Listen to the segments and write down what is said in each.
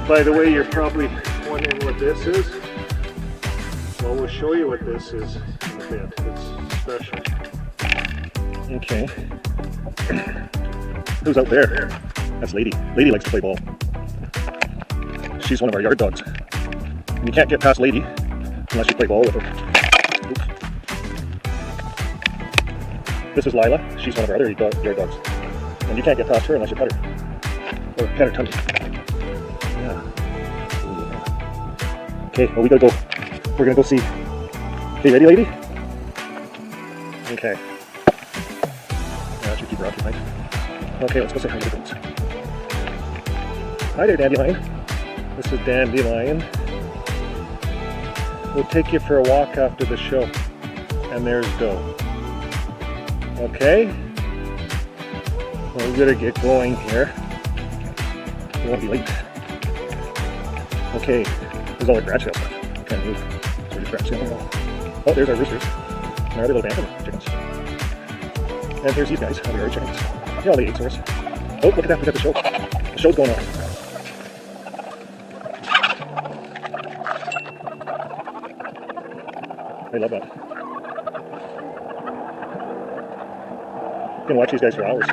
By the way, you're probably wondering what this is. Well, we'll show you what this is in a bit. It's special. Okay. Who's out there? That's Lady. Lady likes to play ball. She's one of our yard dogs. And you can't get past Lady unless you play ball with her. Oops. This is Lila. She's one of our other yard dogs. And you can't get past her unless you pet her. Or pet her tummy. Yeah. Okay, well we gotta go. We're gonna go see. Okay, ready, Lady? Okay. Yeah, that should keep her occupied. Okay, let's go say hi to the goats. Hi there, Dandelion. This is Dandelion. We'll take you for a walk after the show. And there's Doe. Okay? Well, we better get going here. We won't be late. Okay, there's all the garage sale stuff. Can't move. So we're just garage sale. Oh, there's our roosters. And our other little bantam chickens. And there's these guys, all the other chickens. Yeah, all the 8 source. Oh, look at that, we got the show. The show's going on. I love that. You can watch these guys for hours.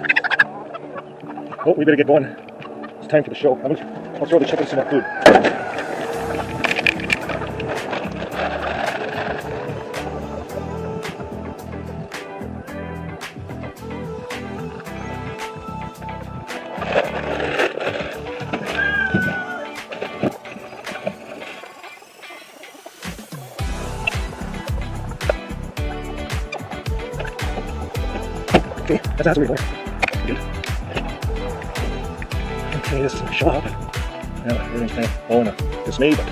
Oh, we better get going. It's time for the show. I'll throw the chickens some more food. Okay, that's where we're going. Good. Okay, this is my shop. Now, everything's kind of all in a dismay, but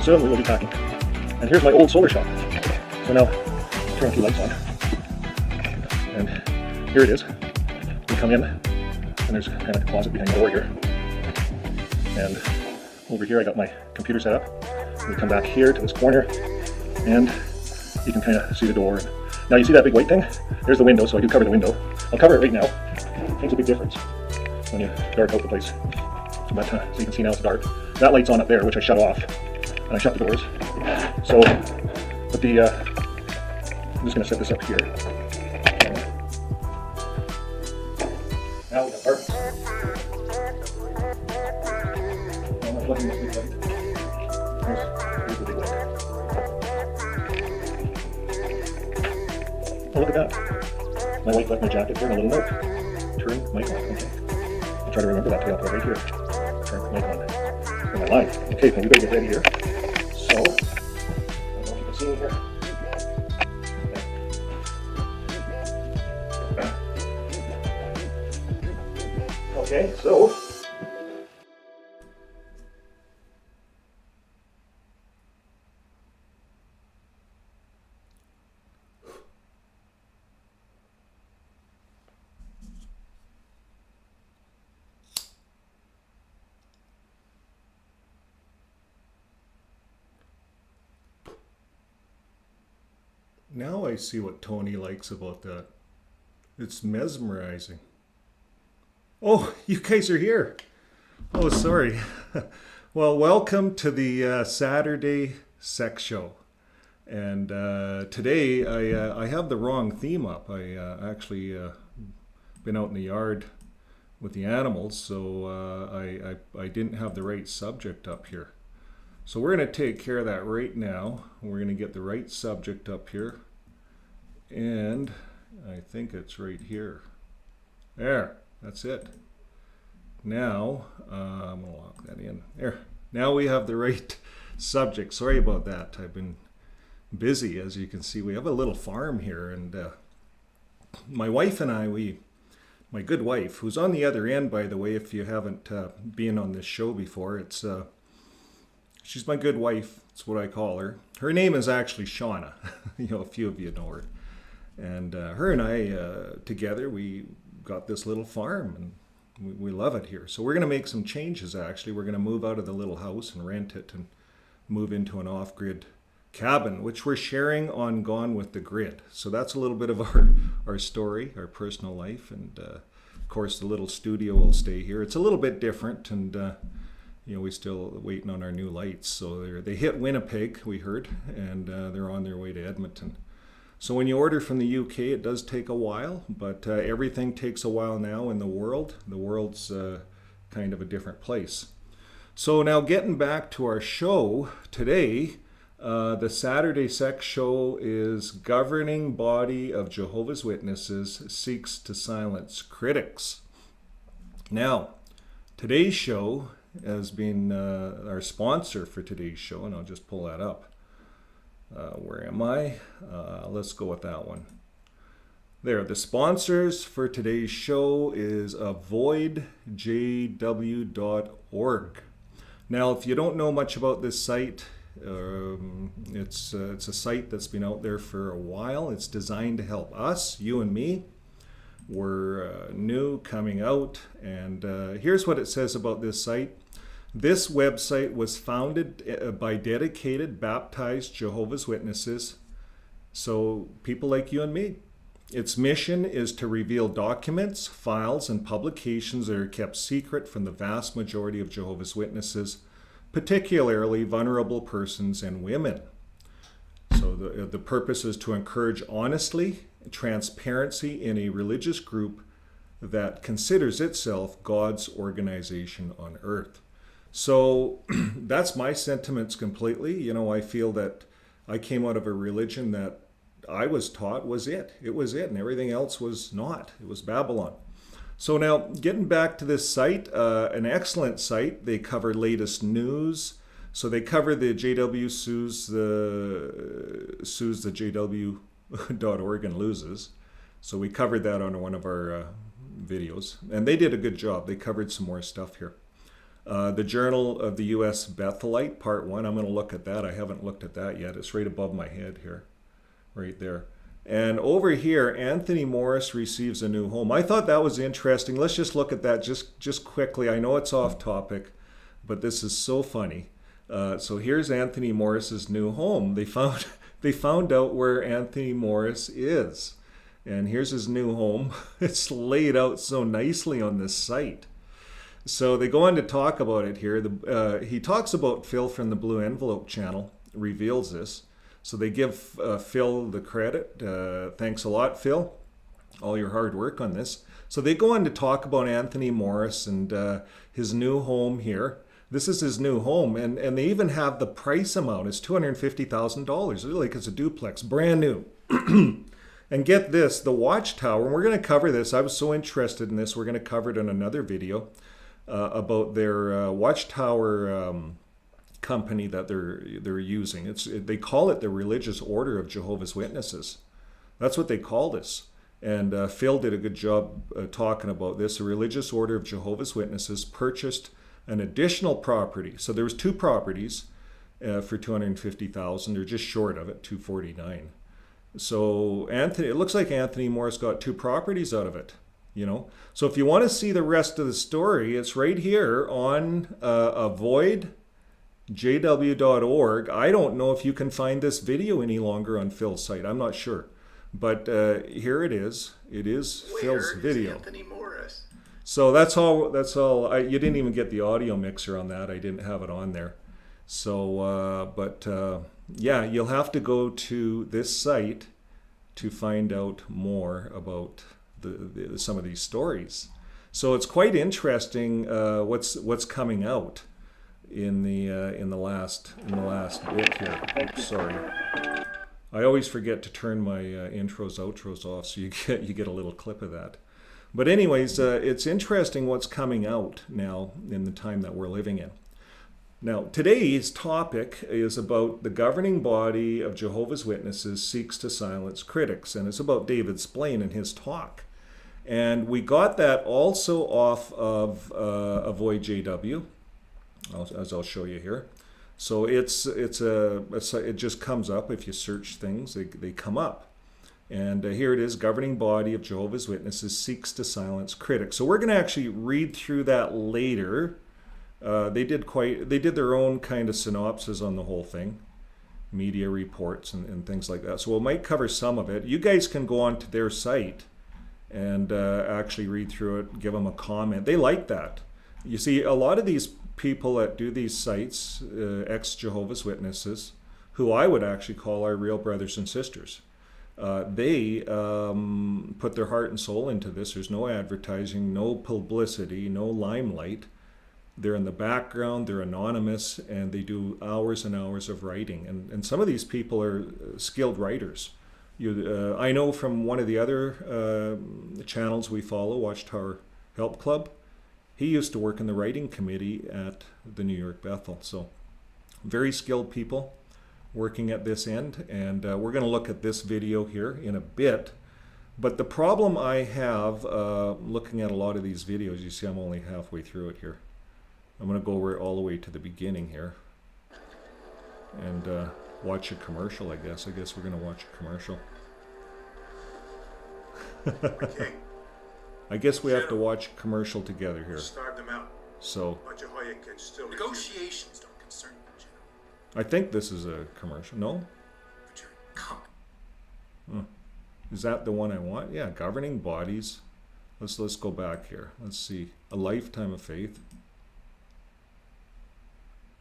soon we will be talking. And here's my old solar shop. So now, turn a few lights on. And here it is. We come in, and there's kind of a closet behind the door here. And over here I got my computer set up. We come back here to this corner, and you can kind of see the door. Now you see that big white thing? There's the window, so I do cover the window. I'll cover it right now. It makes a big difference when you dark out the place. But, so you can see now it's dark. That light's on up there, which I shut off. And I shut the doors. So, but the, I'm just going to set this up here. Now we got darkness. I'm not plugging this big light. Here's the big light. Oh, look at that. My wife left my jacket here and a little note. Turn mic on. Okay. I'll try to remember that today. I'll put it right here. Turn mic on. For my line. Okay, well, we better get ready here. So, I don't know if you can see me here. Okay, so. Now I see what Tony likes about that. It's mesmerizing. Oh, you guys are here. Oh, sorry. Well, welcome to the Saturday Sex Show. And today I have the wrong theme up. I actually been out in the yard with the animals, so I didn't have the right subject up here. So we're going to take care of that right now. We're going to get the right subject up here. And I think it's right here. There, that's it. Now, I'm going to lock that in. There, now we have the right subject. Sorry about that. I've been busy, as you can see. We have a little farm here, and my wife and I, my good wife, who's on the other end, by the way, if you haven't been on this show before, it's she's my good wife. That's what I call her. Her name is actually Shauna. You know, a few of you know her. And her and I, together, we got this little farm, and we love it here. So we're going to make some changes, actually. We're going to move out of the little house and rent it and move into an off-grid cabin, which we're sharing on Gone with the Grid. So that's a little bit of our story, our personal life. And, of course, the little studio will stay here. It's a little bit different, and we still waiting on our new lights. So they hit Winnipeg, we heard, and they're on their way to Edmonton. So when you order from the UK, it does take a while, but everything takes a while now in the world. The world's kind of a different place. So now getting back to our show today, the Saturday Sex Show is Governing Body of Jehovah's Witnesses Seeks to Silence Critics. Now, today's show has been our sponsor for today's show, and I'll just pull that up. Where am I? Let's go with that one. There, the sponsors for today's show is avoidjw.org. Now, if you don't know much about this site, it's a site that's been out there for a while. It's designed to help us, you and me. We're new, coming out, and here's what it says about this site. This website was founded by dedicated, baptized Jehovah's Witnesses, so people like you and me. Its mission is to reveal documents, files, and publications that are kept secret from the vast majority of Jehovah's Witnesses, particularly vulnerable persons and women. So the purpose is to encourage honesty, transparency in a religious group that considers itself God's organization on earth. So that's my sentiments completely. I feel that I came out of a religion that I was taught was it. It was it, and everything else was not. It was Babylon. So now, getting back to this site, an excellent site. They cover latest news. So they cover the JW sues the JW.org and loses. So we covered that on one of our videos, and they did a good job. They covered some more stuff here. The Journal of the U.S. Bethelite, Part 1. I'm going to look at that. I haven't looked at that yet. It's right above my head here, right there. And over here, Anthony Morris receives a new home. I thought that was interesting. Let's just look at that just quickly. I know it's off topic, but this is so funny. So here's Anthony Morris's new home. They found out where Anthony Morris is. And here's his new home. It's laid out so nicely on this site. So they go on to talk about it here. He talks about Phil from the Blue Envelope channel, reveals this. So they give Phil the credit. Thanks a lot, Phil. All your hard work on this. So they go on to talk about Anthony Morris and his new home here. This is his new home, and they even have the price amount. It's $250,000. Like it's a duplex, brand new. And get this, the Watchtower, and we're going to cover this. I was so interested in this. We're going to cover it in another video about their Watchtower company that they're using. They call it the Religious Order of Jehovah's Witnesses. That's what they call this. And Phil did a good job talking about this. The Religious Order of Jehovah's Witnesses purchased an additional property. So there was 2 properties for $250,000. They're just short of it, $249,000. So it looks like Anthony Morris got 2 properties out of it. So if you want to see the rest of the story, it's right here on avoidjw.org. I don't know if you can find this video any longer on Phil's site. I'm not sure. But here it is. It is Phil's video. Anthony Morris? So that's all. You didn't even get the audio mixer on that. I didn't have it on there. So, yeah, you'll have to go to this site to find out more about some of these stories. So it's quite interesting what's coming out in the last bit here. Oops, sorry. I always forget to turn my intros, outros off, so you get a little clip of that. But anyways, it's interesting what's coming out now in the time that we're living in. Now, today's topic is about the governing body of Jehovah's Witnesses seeks to silence critics, and it's about David Splane and his talk. And we got that also off of avoidjw, as I'll show you here. So it just comes up if you search things, they come up. And here it is, governing body of Jehovah's Witnesses seeks to silence critics. So we're going to actually read through that later. They did their own kind of synopsis on the whole thing, media reports and things like that. So we might cover some of it. You guys can go on to their site and actually read through it, give them a comment. They like that. You see, a lot of these people that do these sites, ex-Jehovah's Witnesses, who I would actually call our real brothers and sisters, they put their heart and soul into this. There's no advertising, no publicity, no limelight. They're in the background, they're anonymous, and they do hours and hours of writing. And some of these people are skilled writers. I know from one of the other channels we follow, Watchtower Help Club, he used to work in the writing committee at the New York Bethel. So very skilled people working at this end. And we're going to look at this video here in a bit. But the problem I have looking at a lot of these videos, you see I'm only halfway through it here. I'm going to go all the way to the beginning here and watch a commercial, I guess. I guess we're going to watch a commercial. Okay. I guess we have to watch a commercial together here. Starve them out. So Negotiations don't concern you, General. I think this is a commercial. No? But you're coming. Is that the one I want? Yeah, governing bodies. Let's go back here. Let's see. A lifetime of faith.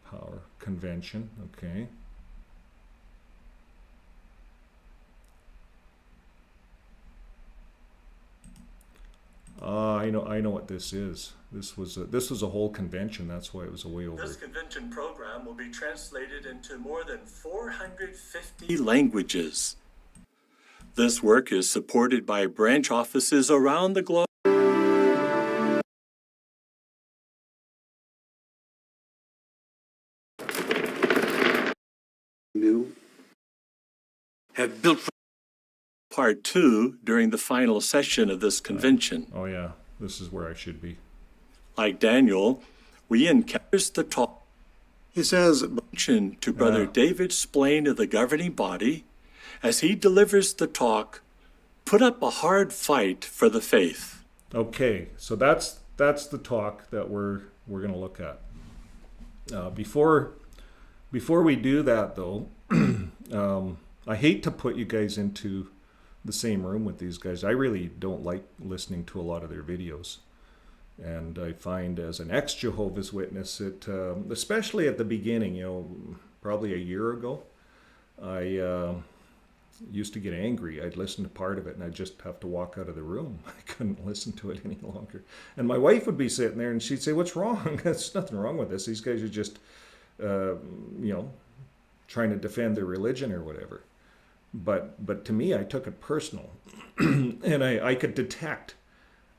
Power convention. Okay. I know what this is. This was a whole convention. That's why it was a way over. This convention program will be translated into more than 450 languages. This work is supported by branch offices around the globe. Have built part 2 during the final session of this convention. Oh yeah, this is where I should be. Like Daniel, we encounters the talk. He says, To Brother David Splane of the governing body, as he delivers the talk, put up a hard fight for the faith. Okay, so that's the talk that we're going to look at. Before we do that though, I hate to put you guys into the same room with these guys. I really don't like listening to a lot of their videos. And I find as an ex-Jehovah's Witness, especially at the beginning, probably a year ago, I used to get angry. I'd listen to part of it and I'd just have to walk out of the room. I couldn't listen to it any longer. And my wife would be sitting there and she'd say, "What's wrong? There's nothing wrong with this. These guys are just, trying to defend their religion or whatever." But to me, I took it personal. And I could detect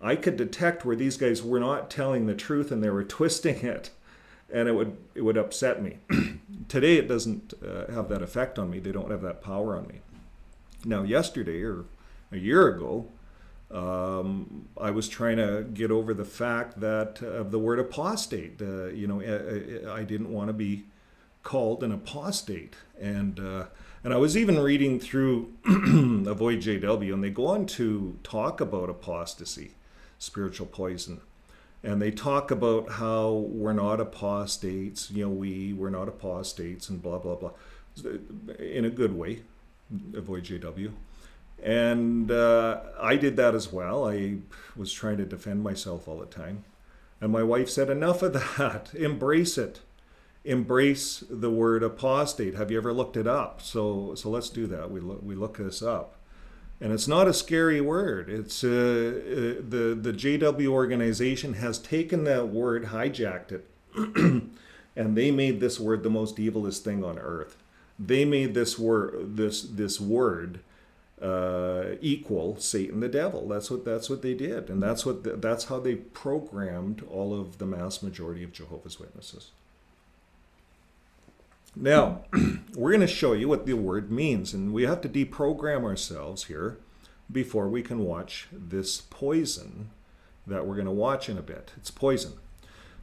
where these guys were not telling the truth and they were twisting it, and it would upset me. Today it doesn't have that effect on me. They don't have that power on me. Now yesterday or a year ago, I was trying to get over the fact that of the word apostate. I didn't want to be called an apostate, and I was even reading through Avoid JW, and they go on to talk about apostasy, spiritual poison, and they talk about how we're not apostates, we're not apostates, and blah blah blah, in a good way. Avoid JW, and I did that as well. I was trying to defend myself all the time, and my wife said, "Enough of that. Embrace it. Embrace the word apostate. Have you ever looked it up?" So let's do that. We look this up, and it's not a scary word. It's the JW organization has taken that word, hijacked it, and they made this word the most evilest thing on earth. They made this word equal Satan the devil. That's what they did, and that's how they programmed all of the mass majority of Jehovah's Witnesses. Now, we're going to show you what the word means, and we have to deprogram ourselves here before we can watch this poison that we're going to watch in a bit. It's poison.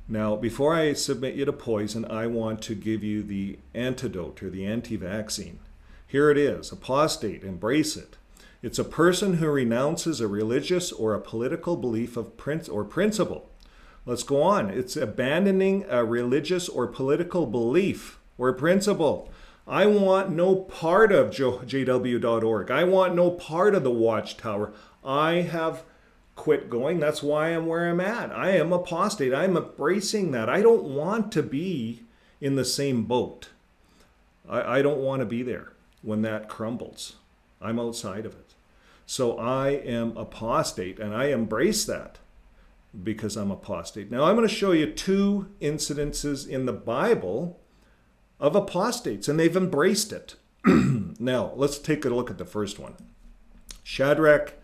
Now, before I submit you to poison, I want to give you the antidote or the anti-vaccine. Here it is. Apostate. Embrace it. It's a person who renounces a religious or a political belief of principle. Let's go on. It's abandoning a religious or political belief or principle. I want no part of JW.org. I want no part of the Watchtower. I have quit going. That's why I'm where I'm at. I am apostate. I'm embracing that. I don't want to be in the same boat. I don't want to be there when that crumbles. I'm outside of it. So I am apostate, and I embrace that because I'm apostate. Now I'm going to show you 2 incidences in the Bible of apostates, and they've embraced it. Now let's take a look at the first one. Shadrach,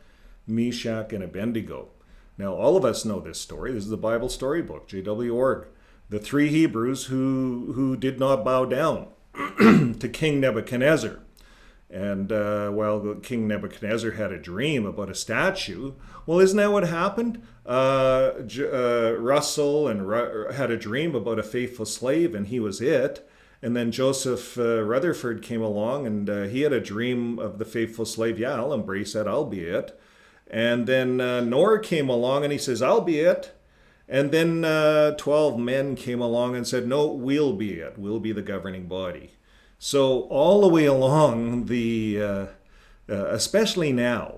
Meshach, and Abednego. Now all of us know this story. This is the Bible storybook, J.W. Org. The 3 Hebrews who did not bow down to King Nebuchadnezzar. And King Nebuchadnezzar had a dream about a statue. Well, isn't that what happened? Russell had a dream about a faithful slave, and he was it. And then Joseph Rutherford came along, and he had a dream of the faithful slave. Yeah, I'll embrace that. I'll be it. And then Noah came along, and he says, I'll be it. And then 12 men came along and said, no, we'll be it. We'll be the governing body. So all the way along, especially now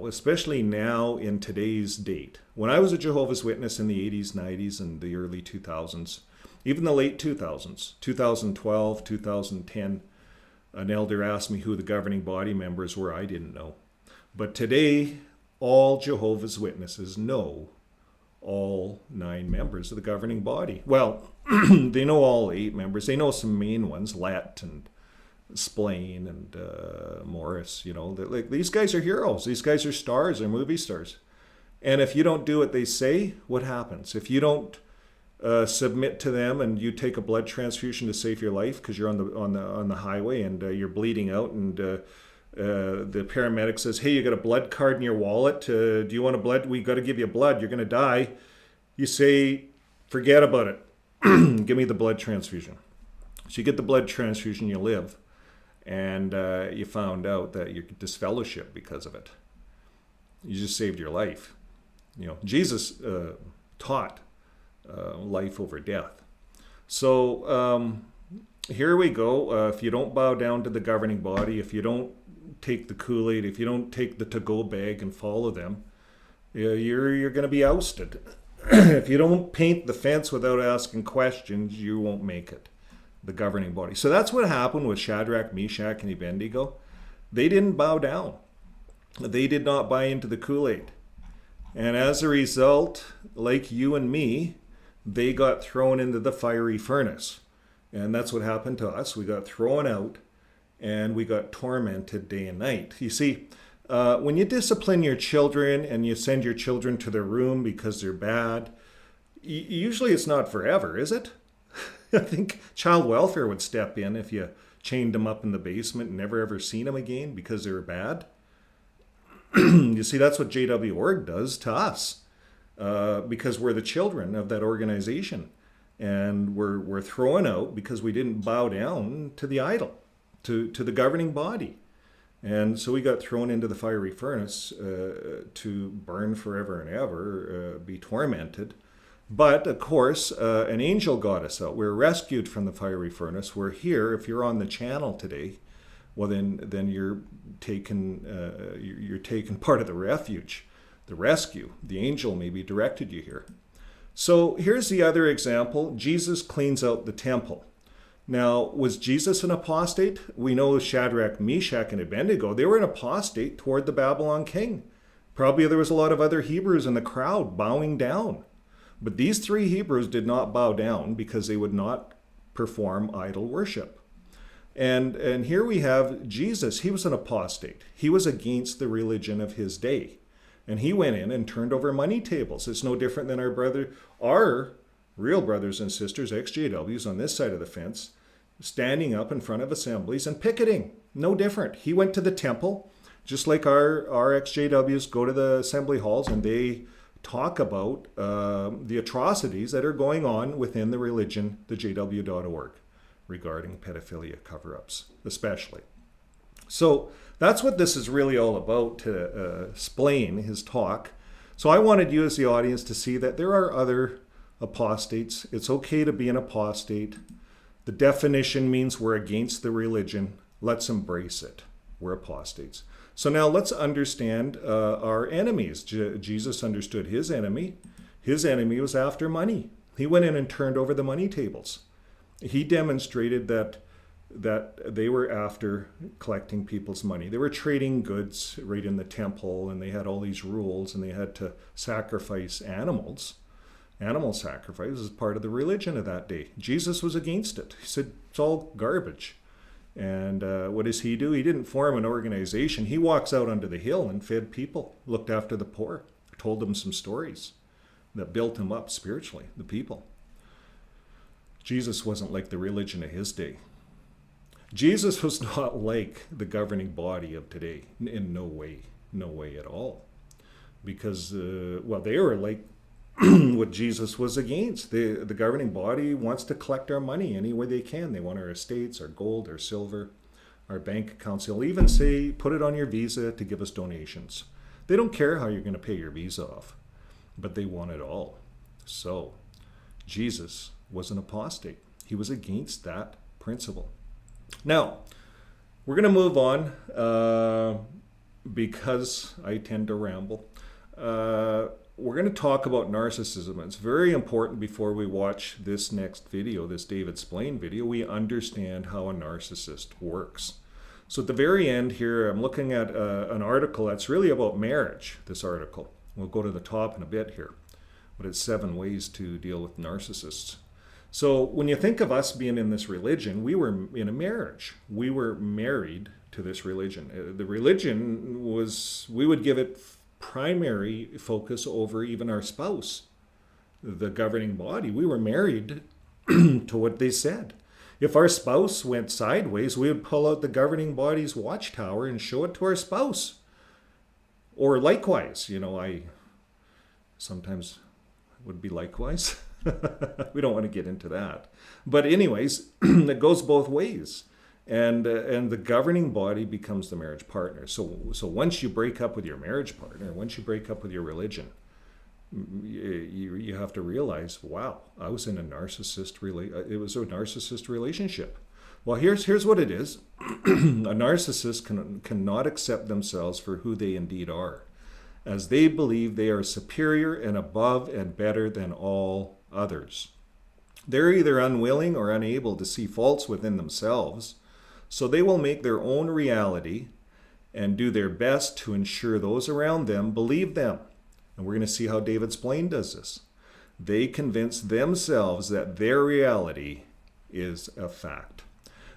in today's date, when I was a Jehovah's Witness in the 80s, 90s, and the early 2000s, even the late 2000s, 2012, 2010, an elder asked me who the governing body members were. I didn't know. But today, all Jehovah's Witnesses know all 9 members of the governing body. Well, they know all 8 members. They know some main ones, Lett and Splane and Morris. Like, these guys are heroes. These guys are stars. They're movie stars. And if you don't do what they say, what happens? If you don't submit to them and you take a blood transfusion to save your life because you're on the highway and you're bleeding out, and the paramedic says, hey, you got a blood card in your wallet. Do you want a blood? We got to give you blood. You're going to die. You say, forget about it. Give me the blood transfusion. So you get the blood transfusion, you live. And you found out that you're disfellowshipped because of it. You just saved your life. Jesus taught life over death. So here we go. If you don't bow down to the governing body, if you don't take the Kool-Aid, if you don't take the to-go bag and follow them, you're going to be ousted. If you don't paint the fence without asking questions, you won't make it. The governing body. So that's what happened with Shadrach, Meshach, and Abednego. They didn't bow down. They did not buy into the Kool-Aid. And as a result, like you and me, they got thrown into the fiery furnace. And that's what happened to us. We got thrown out and we got tormented day and night. You see, when you discipline your children and you send your children to their room because they're bad, usually it's not forever, is it? I think child welfare would step in if you chained them up in the basement and never ever seen them again because they were bad. You see, that's what JW Org does to us because we're the children of that organization. And we're thrown out because we didn't bow down to the idol, to the governing body. And so we got thrown into the fiery furnace to burn forever and ever, be tormented. But, of course, an angel got us out. We're rescued from the fiery furnace. We're here. If you're on the channel today, well, then you're taken part of the refuge, the rescue. The angel maybe directed you here. So here's the other example. Jesus cleans out the temple. Now, was Jesus an apostate? We know Shadrach, Meshach, and Abednego, they were an apostate toward the Babylon king. Probably there was a lot of other Hebrews in the crowd bowing down. But these 3 Hebrews did not bow down because they would not perform idol worship. And here we have Jesus. He was an apostate. He was against the religion of his day. And he went in and turned over money tables. It's no different than our real brothers and sisters, ex-JWs on this side of the fence, standing up in front of assemblies and picketing. No different. He went to the temple, just like our ex-JWs go to the assembly halls and they talk about the atrocities that are going on within the religion, the jw.org, regarding pedophilia cover-ups, especially. So that's what this is really all about, to explain his talk. So I wanted you as the audience to see that there are other apostates. It's okay to be an apostate. The definition means we're against the religion. Let's embrace it. We're apostates. So now let's understand our enemies. Jesus understood his enemy. His enemy was after money. He went in and turned over the money tables. He demonstrated that they were after collecting people's money. They were trading goods right in the temple, and they had all these rules, and they had to sacrifice animals. Animal sacrifice was part of the religion of that day. Jesus was against it. He said it's all garbage. And what does he do? He didn't form an organization. He walks out onto the hill and fed people, looked after the poor, told them some stories that built him up spiritually, the people. Jesus wasn't like the religion of his day. Jesus was not like the governing body of today, in no way at all. Because, they were like what Jesus was against. The governing body wants to collect our money any way they can. They want our estates, our gold, our silver, our bank accounts. They'll even say, put it on your visa to give us donations. They don't care how you're going to pay your visa off, but they want it all. So, Jesus was an apostate. He was against that principle. Now, we're going to move on because I tend to ramble. We're going to talk about narcissism. It's very important before we watch this next video, this David Splane video, we understand how a narcissist works. So at the very end here, I'm looking at an article that's really about marriage, this article. We'll go to the top in a bit here, but it's 7 ways to deal with narcissists. So when you think of us being in this religion, we were in a marriage. We were married to this religion. The religion was, we would give it primary focus over even our spouse, the governing body. We were married to what they said. If our spouse went sideways, we would pull out the governing body's watchtower and show it to our spouse. Or likewise, I sometimes would be likewise. We don't want to get into that. But anyways, it goes both ways. And the governing body becomes the marriage partner. So once you break up with your marriage partner, once you break up with your religion, you have to realize, wow, I was in a narcissist relationship. Well, here's what it is. A narcissist cannot accept themselves for who they indeed are, as they believe they are superior and above and better than all others. They're either unwilling or unable to see faults within themselves, so they will make their own reality and do their best to ensure those around them believe them. And we're going to see how David Splane does this. They convince themselves that their reality is a fact.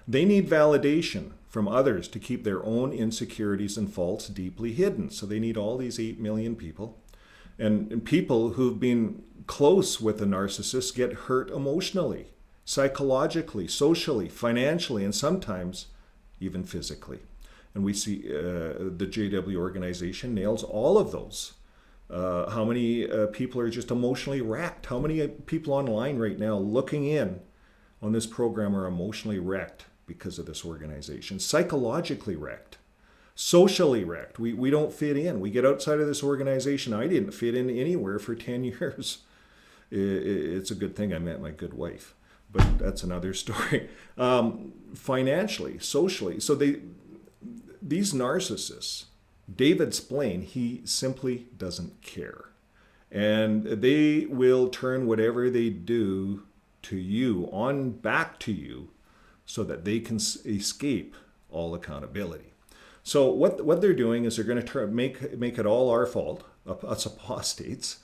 They need validation from others to keep their own insecurities and faults deeply hidden. So they need all these 8 million people. And people who've been close with a narcissist get hurt emotionally, psychologically, socially, financially, and sometimes even physically. And we see the JW organization nails all of those. How many people are just emotionally wrecked? How many people online right now looking in on this program are emotionally wrecked because of this organization? Psychologically wrecked. Socially wrecked. We don't fit in. We get outside of this organization. I didn't fit in anywhere for 10 years. It's a good thing I met my good wife, but that's another story. Financially, socially. So these narcissists, David Splane, he simply doesn't care. And they will turn whatever they do to you on back to you so that they can escape all accountability. So what they're doing is they're going to make it all our fault, us apostates,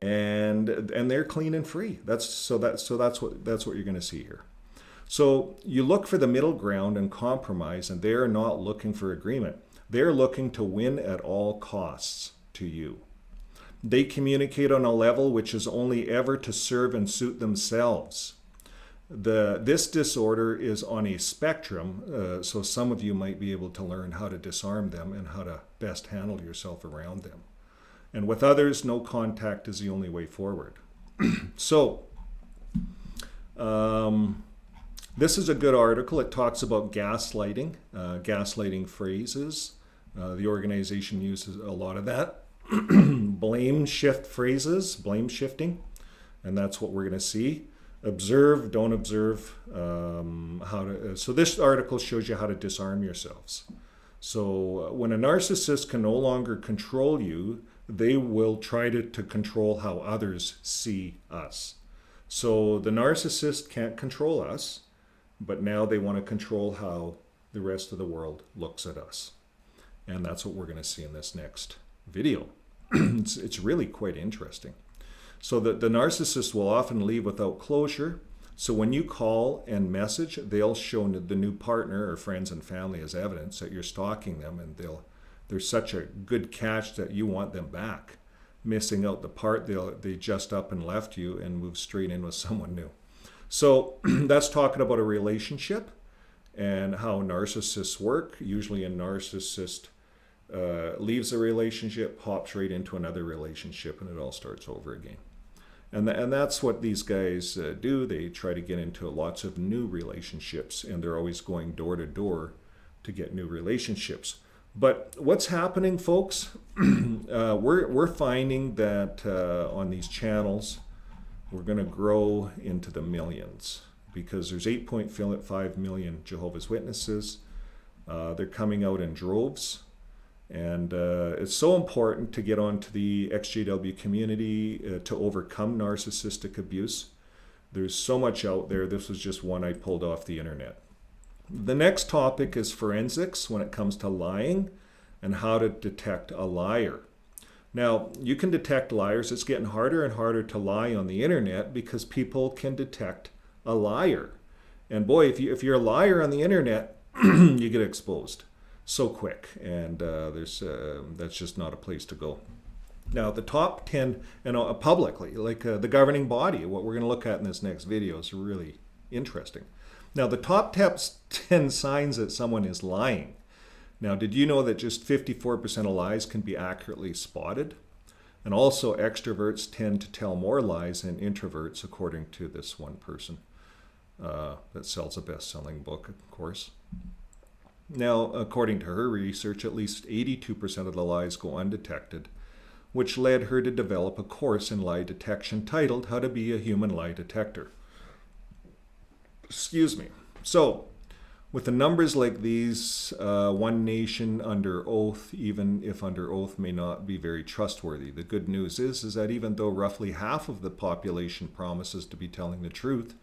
and they're clean and free. That's what you're going to see here. So you look for the middle ground and compromise, and they're not looking for agreement. They're looking to win at all costs to you. They communicate on a level which is only ever to serve and suit themselves. This disorder is on a spectrum, so some of you might be able to learn how to disarm them and how to best handle yourself around them. And with others, no contact is the only way forward. So, this is a good article. It talks about gaslighting, gaslighting phrases. The organization uses a lot of that. Blame shift phrases, blame shifting, and that's what we're going to see. Observe, don't observe, so this article shows you how to disarm yourselves. So when a narcissist can no longer control you, they will try to control how others see us. So the narcissist can't control us, but now they want to control how the rest of the world looks at us. And that's what we're going to see in this next video. It's really quite interesting. So the narcissist will often leave without closure. So when you call and message, they'll show the new partner or friends and family as evidence that you're stalking them, and they're such a good catch that you want them back. Missing out the part, they just up and left you and move straight in with someone new. So that's talking about a relationship and how narcissists work. Usually a narcissist leaves a relationship, hops right into another relationship, and it all starts over again. And that's what these guys do. They try to get into lots of new relationships, and they're always going door to door to get new relationships. But what's happening, folks? We're finding that on these channels, we're going to grow into the millions because there's 8.5 million Jehovah's Witnesses. They're coming out in droves. And it's so important to get onto the XJW community to overcome narcissistic abuse. There's so much out there. This was just one I pulled off the internet. The next topic is forensics when it comes to lying and how to detect a liar. Now, you can detect liars. It's getting harder and harder to lie on the internet because people can detect a liar. And boy, if you're a liar on the internet, you get exposed so quick, and that's just not a place to go. Now, the top 10, and publicly, like the governing body, what we're going to look at in this next video is really interesting. Now, the top 10 signs that someone is lying. Now, did you know that just 54% of lies can be accurately spotted? And also, extroverts tend to tell more lies than introverts, according to this one person that sells a best-selling book, of course. Now, according to her research, at least 82% of the lies go undetected, which led her to develop a course in lie detection titled How to Be a Human Lie Detector. Excuse me. So, with the numbers like these, one nation under oath, even if under oath, may not be very trustworthy. The good news is that even though roughly half of the population promises to be telling the truth,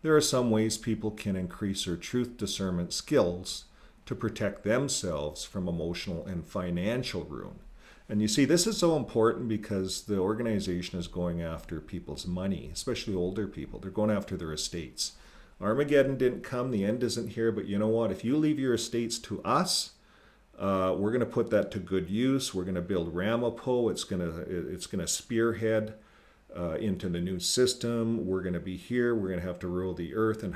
there are some ways people can increase their truth discernment skills to protect themselves from emotional and financial ruin. And you see, this is so important because the organization is going after people's money, especially older people. They're going after their estates. Armageddon didn't come, the end isn't here, but you know what? If you leave your estates to us, we're going to put that to good use. We're going to build Ramapo. It's going to spearhead into the new system. We're going to be here. We're going to have to rule the earth. And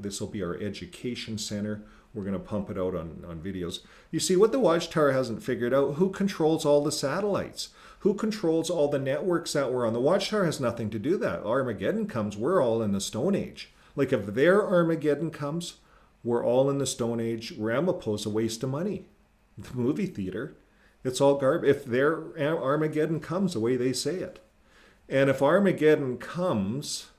this will be our education center. We're going to pump it out on videos. You see, what the Watchtower hasn't figured out, who controls all the satellites? Who controls all the networks that we're on? The Watchtower has nothing to do that. Armageddon comes, we're all in the Stone Age. Like if their Armageddon comes, we're all in the Stone Age. Ramapo's a waste of money. The movie theater, it's all garbage. If their Armageddon comes the way they say it. And if Armageddon comes,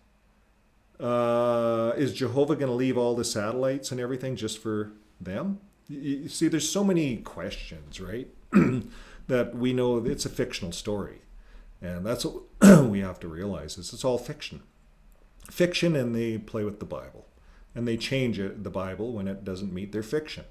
is Jehovah going to leave all the satellites and everything just for them? You see, there's so many questions, right? That we know it's a fictional story. And that's what we have to realize is it's all fiction. Fiction, and they play with the Bible. And they change the Bible when it doesn't meet their fiction.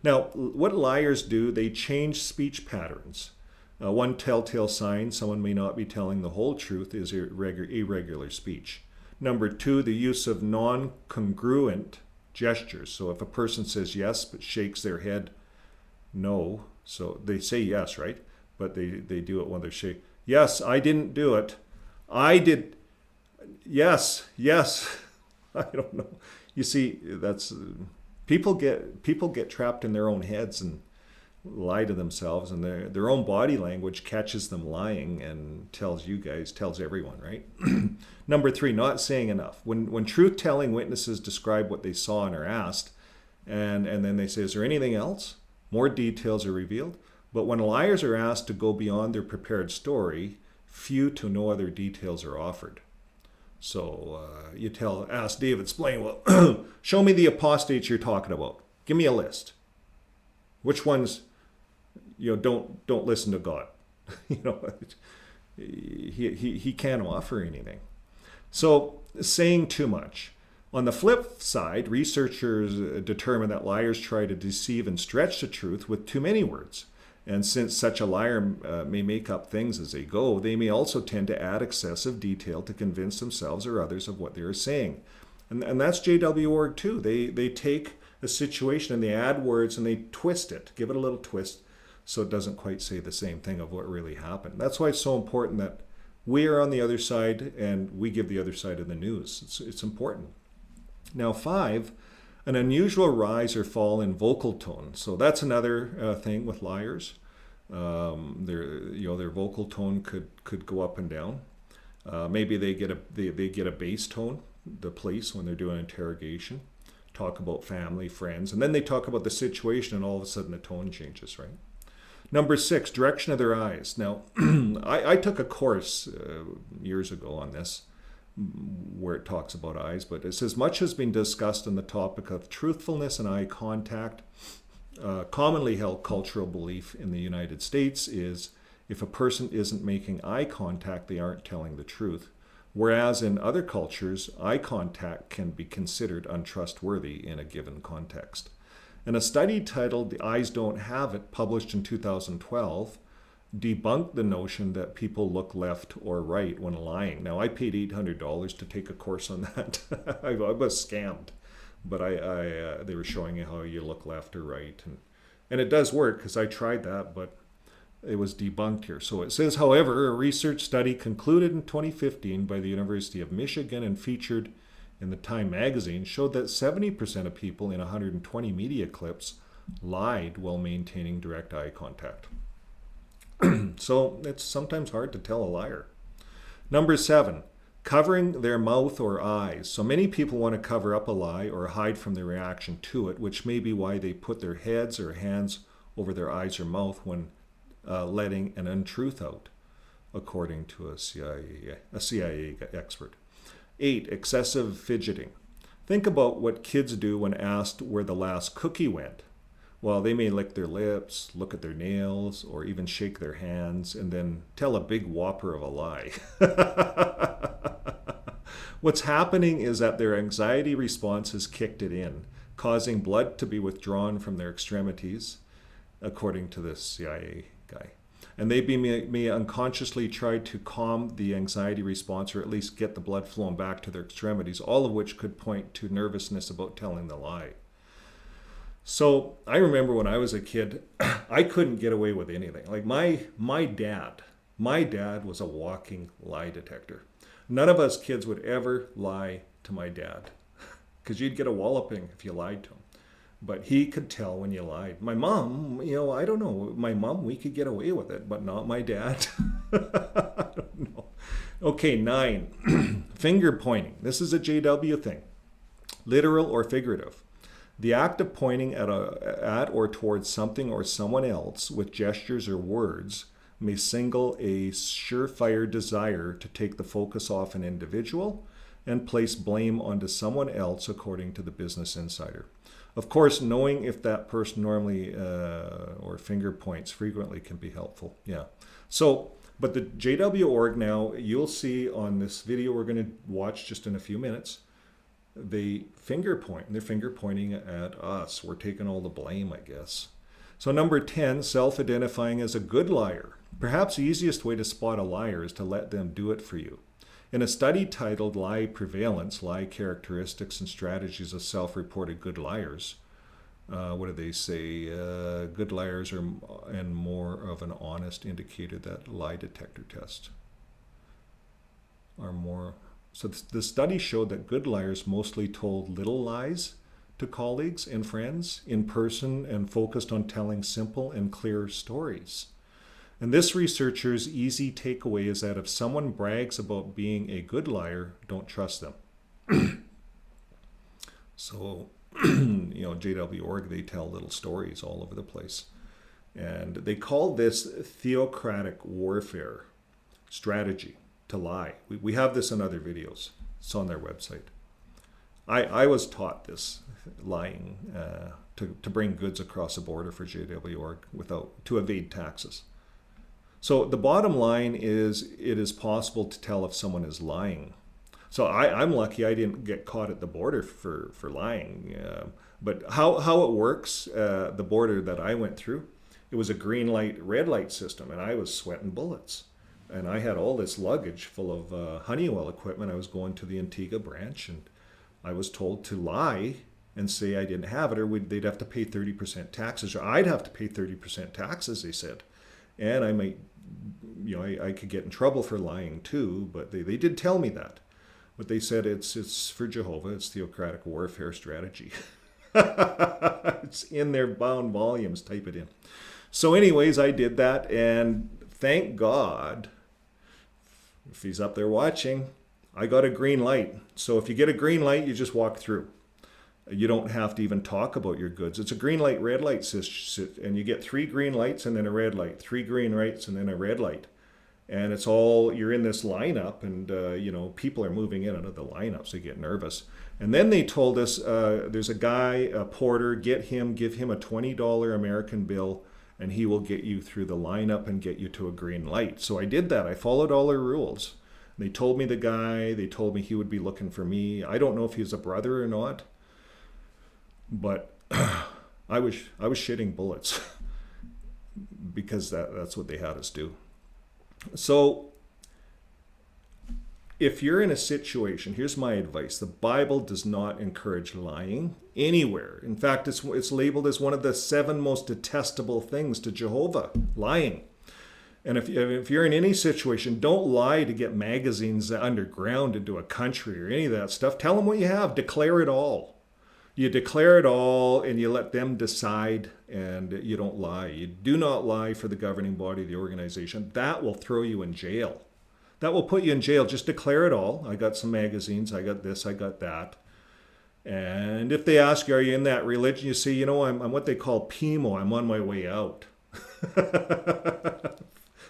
Now, what liars do, they change speech patterns. One telltale sign someone may not be telling the whole truth is irregular speech. Number 2, the use of non-congruent gestures. So if a person says yes but shakes their head no, so they say yes, right? But they do it when they're shaking. Yes, I didn't do it. I did. Yes. I don't know. You see, that's people get trapped in their own heads and lie to themselves, and their own body language catches them lying and tells everyone, right? Number 3, not saying enough. When truth-telling witnesses describe what they saw and are asked, and then they say, is there anything else? More details are revealed. But when liars are asked to go beyond their prepared story, few to no other details are offered. So ask David Splane, well, show me the apostates you're talking about. Give me a list. Which ones, don't listen to God. He can't offer anything. So saying too much. On the flip side, researchers determine that liars try to deceive and stretch the truth with too many words. And since such a liar may make up things as they go, they may also tend to add excessive detail to convince themselves or others of what they are saying. And that's JW org too. They take a situation and they add words and they twist it, give it a little twist so it doesn't quite say the same thing of what really happened. That's why it's so important that we are on the other side and we give the other side of the news. It's important. Now 5, an unusual rise or fall in vocal tone. So that's another thing with liars. Their vocal tone could go up and down. Maybe they get a bass tone, the police, when they're doing interrogation, talk about family, friends, and then they talk about the situation and all of a sudden the tone changes, right? Number 6, direction of their eyes. Now, I took a course years ago on this where it talks about eyes, but it says much has been discussed on the topic of truthfulness and eye contact. Commonly held cultural belief in the United States is if a person isn't making eye contact, they aren't telling the truth. Whereas in other cultures, eye contact can be considered untrustworthy in a given context. And a study titled The Eyes Don't Have It, published in 2012, debunked the notion that people look left or right when lying. Now, I paid $800 to take a course on that. I was scammed, but they were showing you how you look left or right. And it does work, because I tried that, but it was debunked here. So it says, however, a research study concluded in 2015 by the University of Michigan and featured in the Time magazine showed that 70% of people in 120 media clips lied while maintaining direct eye contact. So it's sometimes hard to tell a liar. Number 7, covering their mouth or eyes. So many people want to cover up a lie or hide from their reaction to it, which may be why they put their heads or hands over their eyes or mouth when letting an untruth out, according to a CIA expert. 8, excessive fidgeting. Think about what kids do when asked where the last cookie went. Well, they may lick their lips, look at their nails, or even shake their hands, and then tell a big whopper of a lie. What's happening is that their anxiety response has kicked it in, causing blood to be withdrawn from their extremities, according to this CIA guy. And they may unconsciously try to calm the anxiety response, or at least get the blood flowing back to their extremities, all of which could point to nervousness about telling the lie. So I remember when I was a kid, I couldn't get away with anything. Like my dad was a walking lie detector. None of us kids would ever lie to my dad, because you'd get a walloping if you lied to him. But he could tell when you lied. My mom, I don't know. My mom, we could get away with it, but not my dad. I don't know. Okay, 9, finger pointing. This is a JW thing, literal or figurative. The act of pointing at or towards something or someone else with gestures or words may signal a surefire desire to take the focus off an individual and place blame onto someone else, according to the Business Insider. Of course, knowing if that person normally or finger points frequently can be helpful. Yeah. So, but the JW org now, you'll see on this video we're going to watch just in a few minutes, they finger point, and they're finger pointing at us. We're taking all the blame, I guess. So number 10, self-identifying as a good liar. Perhaps the easiest way to spot a liar is to let them do it for you. In a study titled Lie Prevalence, Lie Characteristics and Strategies of Self-Reported Good Liars, what do they say? Good liars are and more of an honest indicator that lie detector tests are more. So the study showed that good liars mostly told little lies to colleagues and friends in person and focused on telling simple and clear stories. And this researcher's easy takeaway is that if someone brags about being a good liar, don't trust them. So, JW org, they tell little stories all over the place. And they call this theocratic warfare strategy to lie. We have this in other videos. It's on their website. I was taught this lying to bring goods across the border for JWR to evade taxes. So the bottom line is it is possible to tell if someone is lying. So I'm lucky I didn't get caught at the border for lying. But how it works, the border that I went through, it was a green light, red light system, and I was sweating bullets. And I had all this luggage full of Honeywell equipment. I was going to the Antigua branch, and I was told to lie and say I didn't have it, or they'd have to pay 30% taxes, or I'd have to pay 30% taxes, they said. And I might, I could get in trouble for lying too, but they did tell me that. But they said it's for Jehovah, it's theocratic warfare strategy. It's in their bound volumes, type it in. So anyways, I did that, and thank God, if he's up there watching, I got a green light. So if you get a green light, you just walk through. You don't have to even talk about your goods. It's a green light, red light system, and you get 3 green lights and then a red light, 3 green lights and then a red light. And it's all, you're in this lineup, and people are moving in and out of the lineup, so you get nervous. And then they told us there's a guy, a porter, give him a $20 American bill, and he will get you through the lineup and get you to a green light. So I did that. I followed all their rules. They told me they told me he would be looking for me. I don't know if he's a brother or not, but I was shitting bullets because that's what they had us do. So if you're in a situation, here's my advice. The Bible does not encourage lying anywhere. In fact, it's labeled as one of the 7 most detestable things to Jehovah, lying. And if you're in any situation, don't lie to get magazines underground into a country or any of that stuff. Tell them what you have. Declare it all. You declare it all, and you let them decide, and you don't lie. You do not lie for the governing body of the organization. That will throw you in jail. That will put you in jail. Just declare it all. I got some magazines. I got this. I got that. And if they ask you, are you in that religion? You say, I'm what they call PMO. I'm on my way out.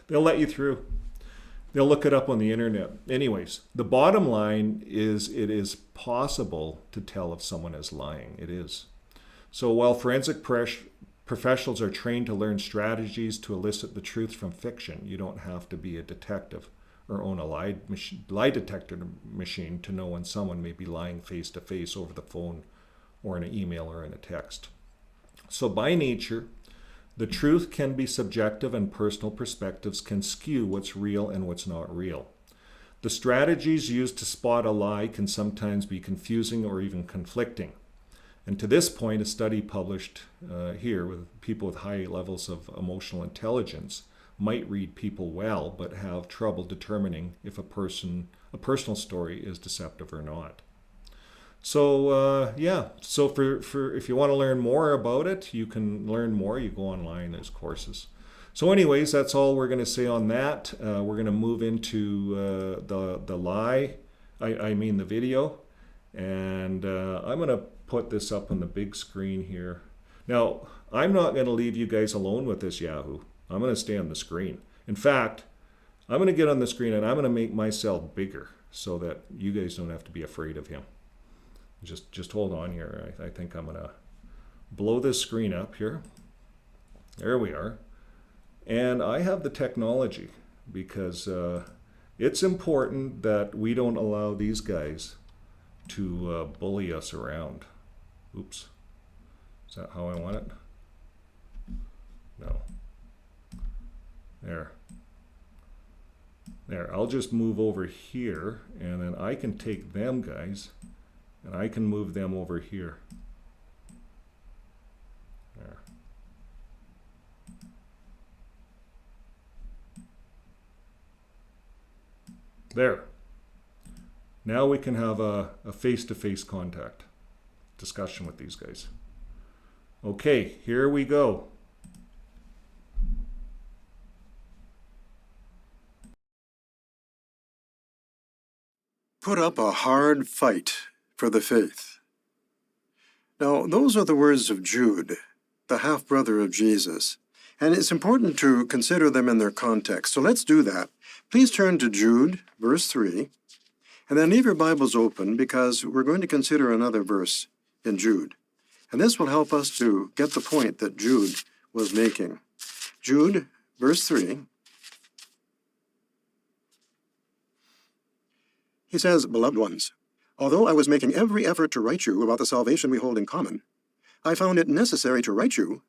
They'll let you through. They'll look it up on the internet. Anyways, the bottom line is it is possible to tell if someone is lying. It is. So while forensic professionals are trained to learn strategies to elicit the truth from fiction, you don't have to be a detective or own a lie detector machine to know when someone may be lying face to face over the phone or in an email or in a text. So by nature, the truth can be subjective, and personal perspectives can skew what's real and what's not real. The strategies used to spot a lie can sometimes be confusing or even conflicting. And to this point, a study published here with people with high levels of emotional intelligence might read people well, but have trouble determining if a personal story is deceptive or not. So so for if you want to learn more about it, you can learn more. You go online, there's courses. So anyways, that's all we're going to say on that. We're going to move into the lie, the video, and I'm going to put this up on the big screen here. Now, I'm not going to leave you guys alone with this Yahoo. I'm going to stay on the screen. In fact, I'm going to get on the screen and I'm going to make myself bigger so that you guys don't have to be afraid of him. Just hold on here. I think I'm going to blow this screen up here. There we are. And I have the technology because it's important that we don't allow these guys to bully us around. Oops. Is that how I want it? No. There. I'll just move over here, and then I can take them guys, and I can move them over here. There. There. Now we can have a face-to-face contact discussion with these guys. Okay, here we go. Put up a hard fight for the faith. Now, those are the words of Jude, the half-brother of Jesus, and it's important to consider them in their context. So let's do that. Please turn to Jude, verse 3, and then leave your Bibles open because we're going to consider another verse in Jude. And this will help us to get the point that Jude was making. Jude, verse 3, he says, "Beloved ones, although I was making every effort to write you about the salvation we hold in common, I found it necessary to write you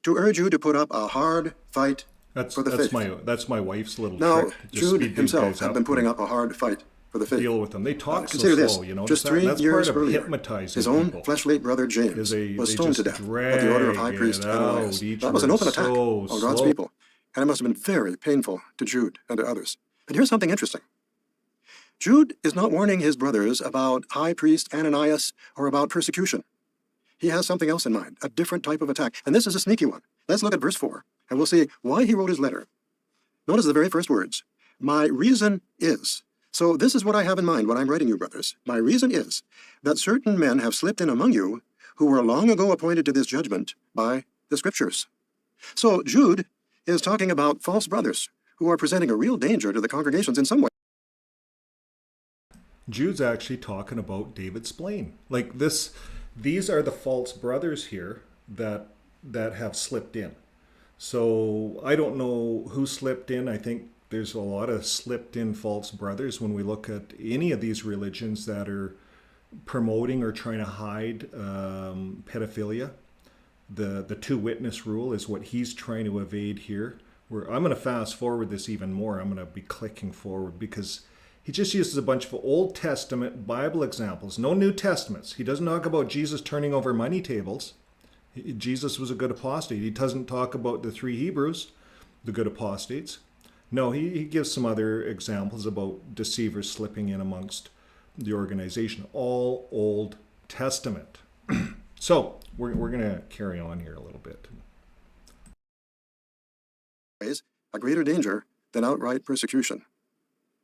to urge you to put up a hard fight for the faith." That's my wife's little Now, trick. Just Jude speed these himself guys had up been putting and up a hard fight for the faith. deal with them. They talk so Consider slow, this, you know. just That- 3 that's years part of earlier, hypnotizing his own people. fleshly brother James Is they was stoned to just death by the order of high drag priest it Ananias. out, each That was an open word attack so on God's slow. people, and it must have been very painful to Jude and to others. But here's something interesting. Jude is not warning his brothers about high priest Ananias or about persecution. He has something else in mind, a different type of attack, and this is a sneaky one. Let's look at verse 4, and we'll see why he wrote his letter. Notice the very first words, "My reason is." So this is what I have in mind when I'm writing you, brothers. "My reason is that certain men have slipped in among you who were long ago appointed to this judgment by the Scriptures." So Jude is talking about false brothers who are presenting a real danger to the congregations in some way. Jude's actually talking about David Splane. Like this, these are the false brothers here that have slipped in. So I don't know who slipped in. I think there's a lot of slipped in false brothers when we look at any of these religions that are promoting or trying to hide pedophilia. The two witness rule is what he's trying to evade here. I'm going to fast forward this even more. I'm going to be clicking forward because he just uses a bunch of Old Testament Bible examples, no New Testaments. He doesn't talk about Jesus turning over money tables. Jesus was a good apostate. He doesn't talk about the 3 Hebrews, the good apostates. No, he gives some other examples about deceivers slipping in amongst the organization. All Old Testament. So we're going to carry on here a little bit. A greater danger than outright persecution.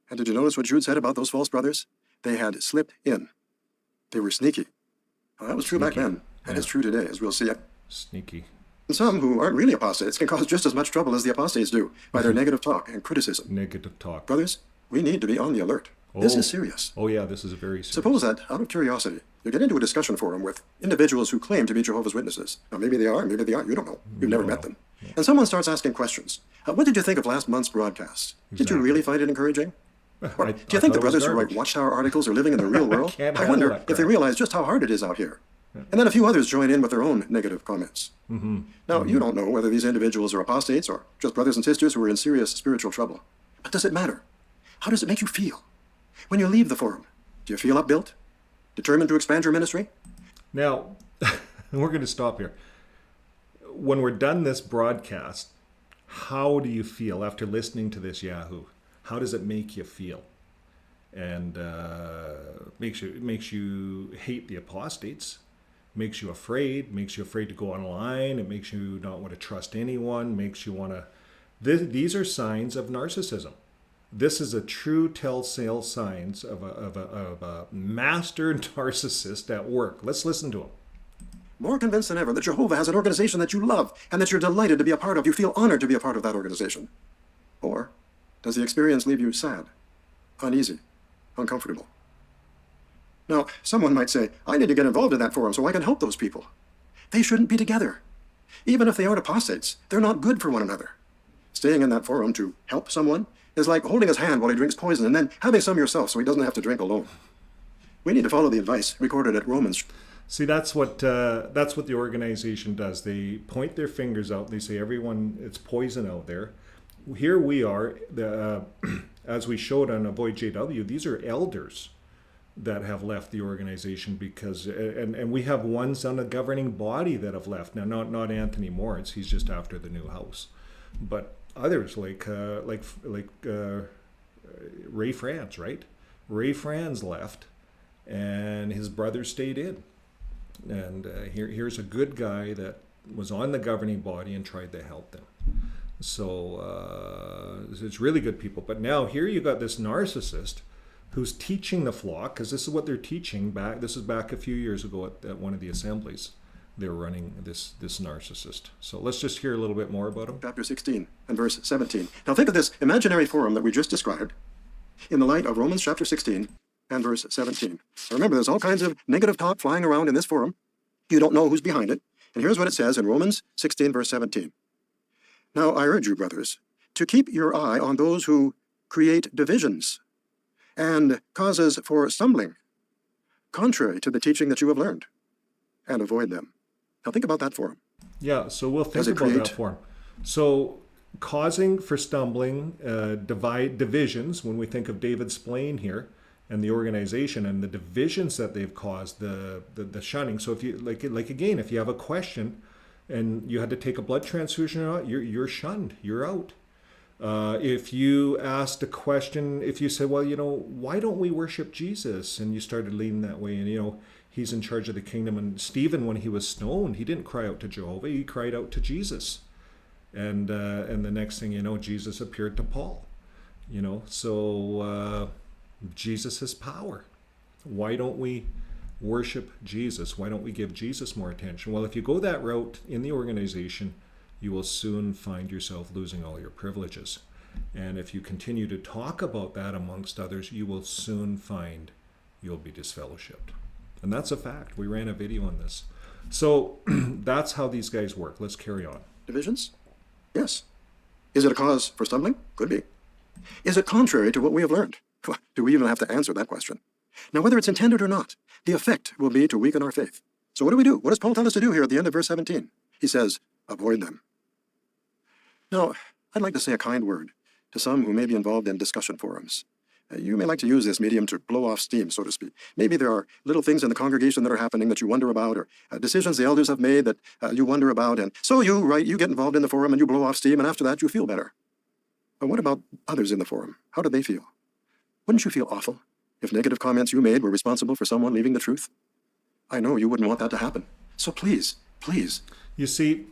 And did you notice what Jude said about those false brothers? They had slipped in. They were sneaky. Well, that was true back then, and it's true today, as we'll see. Sneaky. And some who aren't really apostates can cause just as much trouble as the apostates do by their negative talk and criticism. Negative talk. Brothers, we need to be on the alert. This is serious. Oh yeah, this is very serious. Suppose that, out of curiosity, you get into a discussion forum with individuals who claim to be Jehovah's Witnesses. Now, maybe they are, maybe they aren't. You don't know. You've never met them. And someone starts asking questions. What did you think of last month's broadcast? Did you really find it encouraging? Or do you think the brothers who write Watchtower articles are living in the real world? I wonder if they realize just how hard it is out here. And then a few others join in with their own negative comments. Now, you don't know whether these individuals are apostates or just brothers and sisters who are in serious spiritual trouble. But does it matter? How does it make you feel? When you leave the forum, do you feel upbuilt? Determined to expand your ministry? Now, we're going to stop here. When we're done this broadcast, how do you feel after listening to this Yahoo? How does it make you feel? And makes you hate the apostates, makes you afraid to go online, it makes you not want to trust anyone, makes you want to... These are signs of narcissism. This is a true telltale signs of a master narcissist at work. Let's listen to him. More convinced than ever that Jehovah has an organization that you love and that you're delighted to be a part of. You feel honored to be a part of that organization. Or does the experience leave you sad, uneasy, uncomfortable? Now, someone might say, I need to get involved in that forum so I can help those people. They shouldn't be together. Even if they aren't apostates, they're not good for one another. Staying in that forum to help someone is like holding his hand while he drinks poison and then having some yourself so he doesn't have to drink alone. We need to follow the advice recorded at Romans. See, that's what the organization does. They point their fingers out. They say, everyone, it's poison out there. Here we are, as we showed on Avoid JW, these are elders that have left the organization because, and we have ones on the governing body that have left. Now, not Anthony Moritz, he's just after the new house, but others like Ray Franz, right? Ray Franz left, and his brother stayed in. And here's a good guy that was on the governing body and tried to help them. So it's really good people. But now here you got this narcissist who's teaching the flock, because this is what they're teaching back. This is back a few years ago at one of the assemblies. They were running this narcissist. So let's just hear a little bit more about him. Chapter 16 and verse 17. Now think of this imaginary forum that we just described in the light of Romans chapter 16 and verse 17. Now remember, there's all kinds of negative talk flying around in this forum. You don't know who's behind it. And here's what it says in Romans 16, verse 17. Now I urge you, brothers, to keep your eye on those who create divisions and causes for stumbling, contrary to the teaching that you have learned, and avoid them. Now think about that for him. Yeah, so we'll think Does it about that create- for him. So causing for stumbling, divisions, when we think of David Splane here and the organization and the divisions that they've caused, the shunning. So if you, like again, if you have a question and you had to take a blood transfusion or not, you're shunned, you're out. If you asked a question, if you said, well, why don't we worship Jesus? And you started leaning that way, and he's in charge of the kingdom. And Stephen, when he was stoned, he didn't cry out to Jehovah, he cried out to Jesus. And the next thing you know, Jesus appeared to Paul. So Jesus has power. Why don't we worship Jesus? Why don't we give Jesus more attention? Well, if you go that route in the organization, you will soon find yourself losing all your privileges. And if you continue to talk about that amongst others, you will soon find you'll be disfellowshipped. And that's a fact. We ran a video on this. So that's how these guys work. Let's carry on. Divisions? Yes. Is it a cause for stumbling? Could be. Is it contrary to what we have learned? Do we even have to answer that question? Now, whether it's intended or not, the effect will be to weaken our faith. So what do? What does Paul tell us to do here at the end of verse 17? He says, avoid them. Now, I'd like to say a kind word to some who may be involved in discussion forums. You may like to use this medium to blow off steam, so to speak. Maybe there are little things in the congregation that are happening that you wonder about, or decisions the elders have made that you wonder about, and so you get involved in the forum and you blow off steam, and after that you feel better. But what about others in the forum? How do they feel? Wouldn't you feel awful if negative comments you made were responsible for someone leaving the truth? I know you wouldn't want that to happen. So please. You see,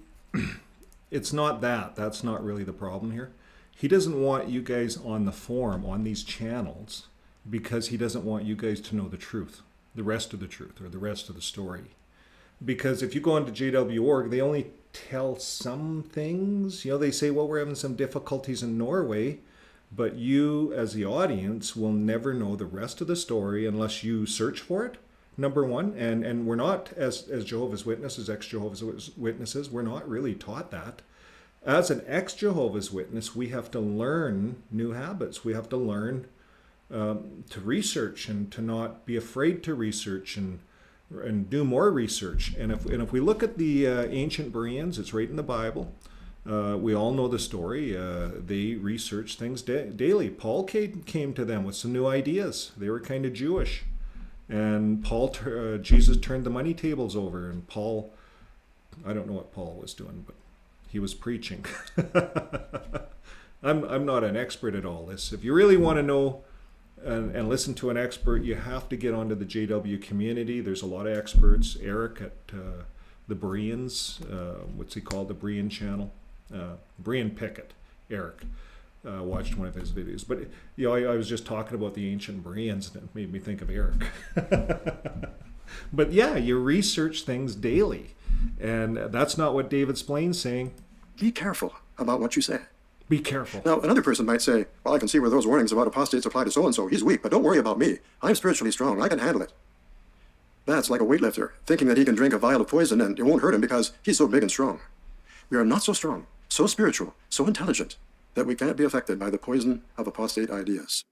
it's not that. That's not really the problem here. He doesn't want you guys on the forum, on these channels, because he doesn't want you guys to know the truth, the rest of the truth, or the rest of the story. Because if you go into JW.org, they only tell some things. They say, well, we're having some difficulties in Norway, but you, as the audience, will never know the rest of the story unless you search for it, number one. And we're not, as Jehovah's Witnesses, ex-Jehovah's Witnesses, we're not really taught that. As an ex-Jehovah's Witness, we have to learn new habits. We have to learn to research and to not be afraid to research and do more research. And if we look at the ancient Bereans, it's right in the Bible. We all know the story. They researched things daily. Paul came to them with some new ideas. They were kind of Jewish. And Jesus turned the money tables over. And Paul, I don't know what Paul was doing, but he was preaching. I'm not an expert at all this. If you really want to know and listen to an expert, you have to get onto the JW community. There's a lot of experts. Eric at the Bereans, what's he called? The Berean channel. Berean Pickett, Eric. Watched one of his videos. But I was just talking about the ancient Bereans, and it made me think of Eric. But yeah, you research things daily. And that's not what David Splane's saying. Be careful about what you say. Be careful. Now, another person might say, well, I can see where those warnings about apostates apply to so-and-so. He's weak, but don't worry about me. I'm spiritually strong. I can handle it. That's like a weightlifter, thinking that he can drink a vial of poison and it won't hurt him because he's so big and strong. We are not so strong, so spiritual, so intelligent, that we can't be affected by the poison of apostate ideas.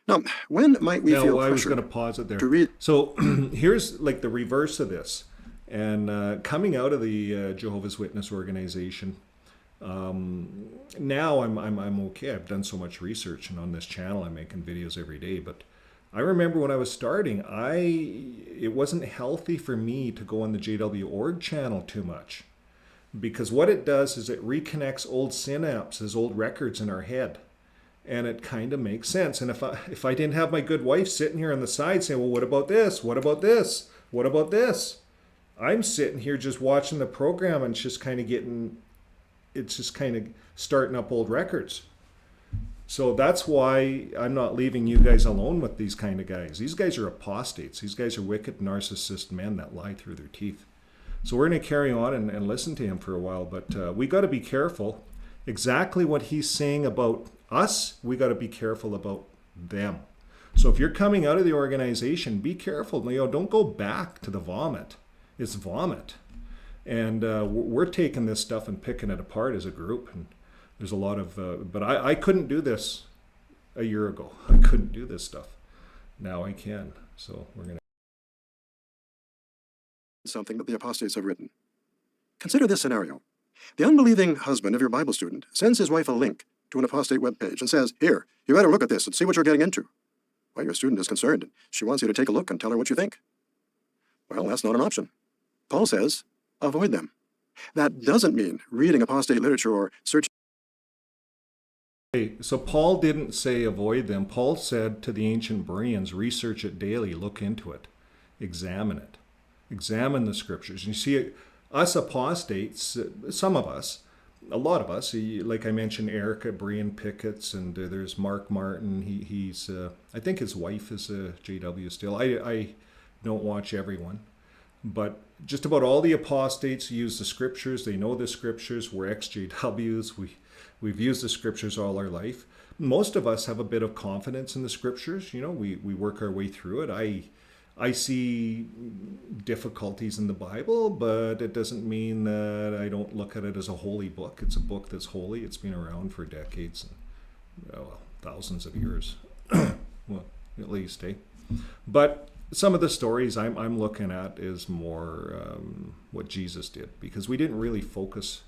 Now, when might we feel I was pressure going to pause it there. to read? So here's like the reverse of this. And coming out of the Jehovah's Witness organization, now I'm okay. I've done so much research, and on this channel I'm making videos every day. But I remember when I was starting, it wasn't healthy for me to go on the JW.org channel too much, because what it does is it reconnects old synapses, old records in our head, and it kind of makes sense. And if I didn't have my good wife sitting here on the side saying, well, what about this? What about this? What about this? I'm sitting here just watching the program and it's just kind of starting up old records. So that's why I'm not leaving you guys alone with these kind of guys. These guys are apostates. These guys are wicked, narcissist men that lie through their teeth. So we're going to carry on and listen to him for a while, but we got to be careful. Exactly what he's saying about us, we got to be careful about them. So if you're coming out of the organization, be careful. Don't go back to the vomit. It's vomit. And we're taking this stuff and picking it apart as a group. And there's a lot of, but I couldn't do this a year ago. I couldn't do this stuff. Now I can. So we're going to. Something that the apostates have written. Consider this scenario. The unbelieving husband of your Bible student sends his wife a link to an apostate webpage and says, "Here, you better look at this and see what you're getting into." Well, your student is concerned. She wants you to take a look and tell her what you think. Well, that's not an option. Paul says, avoid them. That doesn't mean reading apostate literature or searching. So Paul didn't say avoid them. Paul said to the ancient Bereans, research it daily, look into it, examine it, examine the scriptures. And you see, us apostates, some of us, a lot of us, like I mentioned, Erica, Brian Pickett's, and there's Mark Martin. He's, I think his wife is a JW still. I don't watch everyone. But just about all the apostates use the scriptures. They know the scriptures. We're ex-JWs. We've used the scriptures all our life. Most of us have a bit of confidence in the scriptures. You know, we work our way through it. I see difficulties in the Bible, but it doesn't mean that I don't look at it as a holy book. It's a book that's holy. It's been around for decades and well, thousands of years, well, at least, eh? But some of the stories I'm looking at is more what Jesus did, because we didn't really focus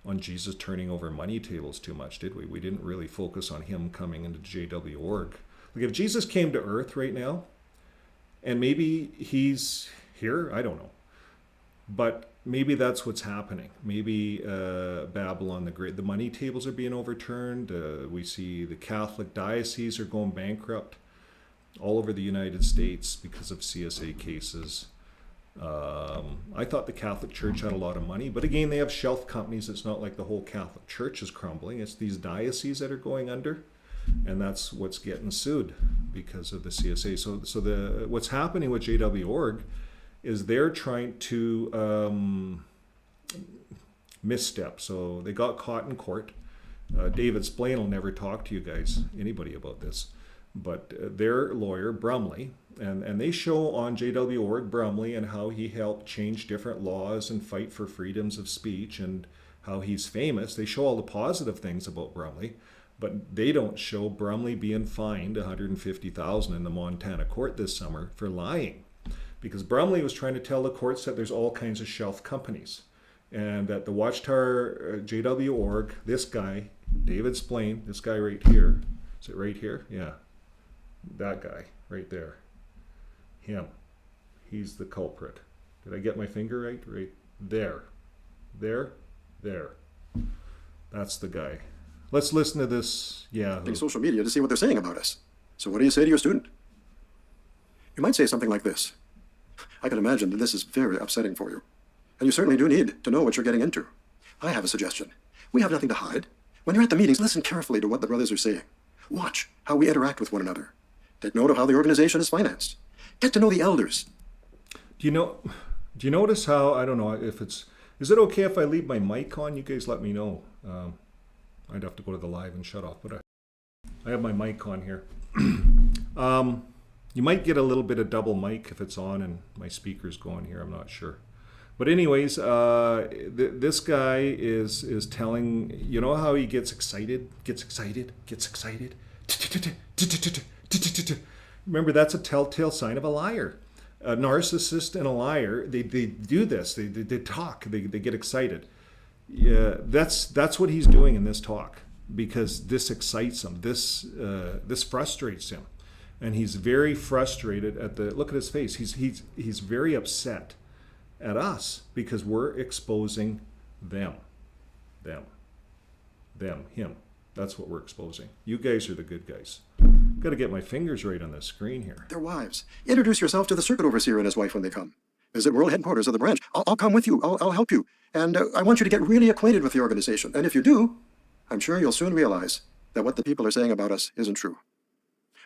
on Jesus turning over money tables too much, did we? We didn't really focus on him coming into JW org. Like if Jesus came to earth right now, and maybe he's here, I don't know. But maybe that's what's happening. Maybe Babylon the Great, the money tables are being overturned. We see the Catholic dioceses are going bankrupt all over the United States because of CSA cases. I thought the Catholic Church had a lot of money, but again, they have shelf companies. It's not like the whole Catholic Church is crumbling. It's these dioceses that are going under, and that's what's getting sued because of the CSA. So what's happening with JW.org is they're trying to misstep. So they got caught in court. David Splane will never talk to you guys, anybody about this. But their lawyer, Brumley, and they show on JW.org Brumley and how he helped change different laws and fight for freedoms of speech and how he's famous. They show all the positive things about Brumley, but they don't show Brumley being fined $150,000 in the Montana court this summer for lying. Because Brumley was trying to tell the courts that there's all kinds of shelf companies. And that the Watchtower JW.org, this guy, David Splane, this guy right here, is it right here? Yeah. That guy right there, him, he's the culprit. Did I get my finger right? Right there, that's the guy. Let's listen to this. Yeah, social media to see what they're saying about us. So what do you say to your student? You might say something like this. I can imagine that this is very upsetting for you, and you certainly do need to know what you're getting into. I have a suggestion. We have nothing to hide. When you're at the meetings, listen carefully to what the brothers are saying. Watch how we interact with one another. Take note of how the organization is financed. Get to know the elders. Do you notice how, I don't know if is it okay if I leave my mic on? You guys let me know. I'd have to go to the live and shut off, but I have my mic on here. You might get a little bit of double mic if it's on and my speaker's going here, I'm not sure. But anyways, this guy is telling, you know how he gets excited. Remember, that's a telltale sign of a liar. A narcissist and a liar, they do this. They talk. They get excited. Yeah, that's what he's doing in this talk, because this excites him. This frustrates him, and he's very frustrated at the look at his face. He's very upset at us because we're exposing them, him. That's what we're exposing. You guys are the good guys. Got to get my fingers right on this screen here. Their wives. Introduce yourself to the circuit overseer and his wife when they come. Visit world headquarters of the branch. I'll come with you. I'll help you. And I want you to get really acquainted with the organization. And if you do, I'm sure you'll soon realize that what the people are saying about us isn't true.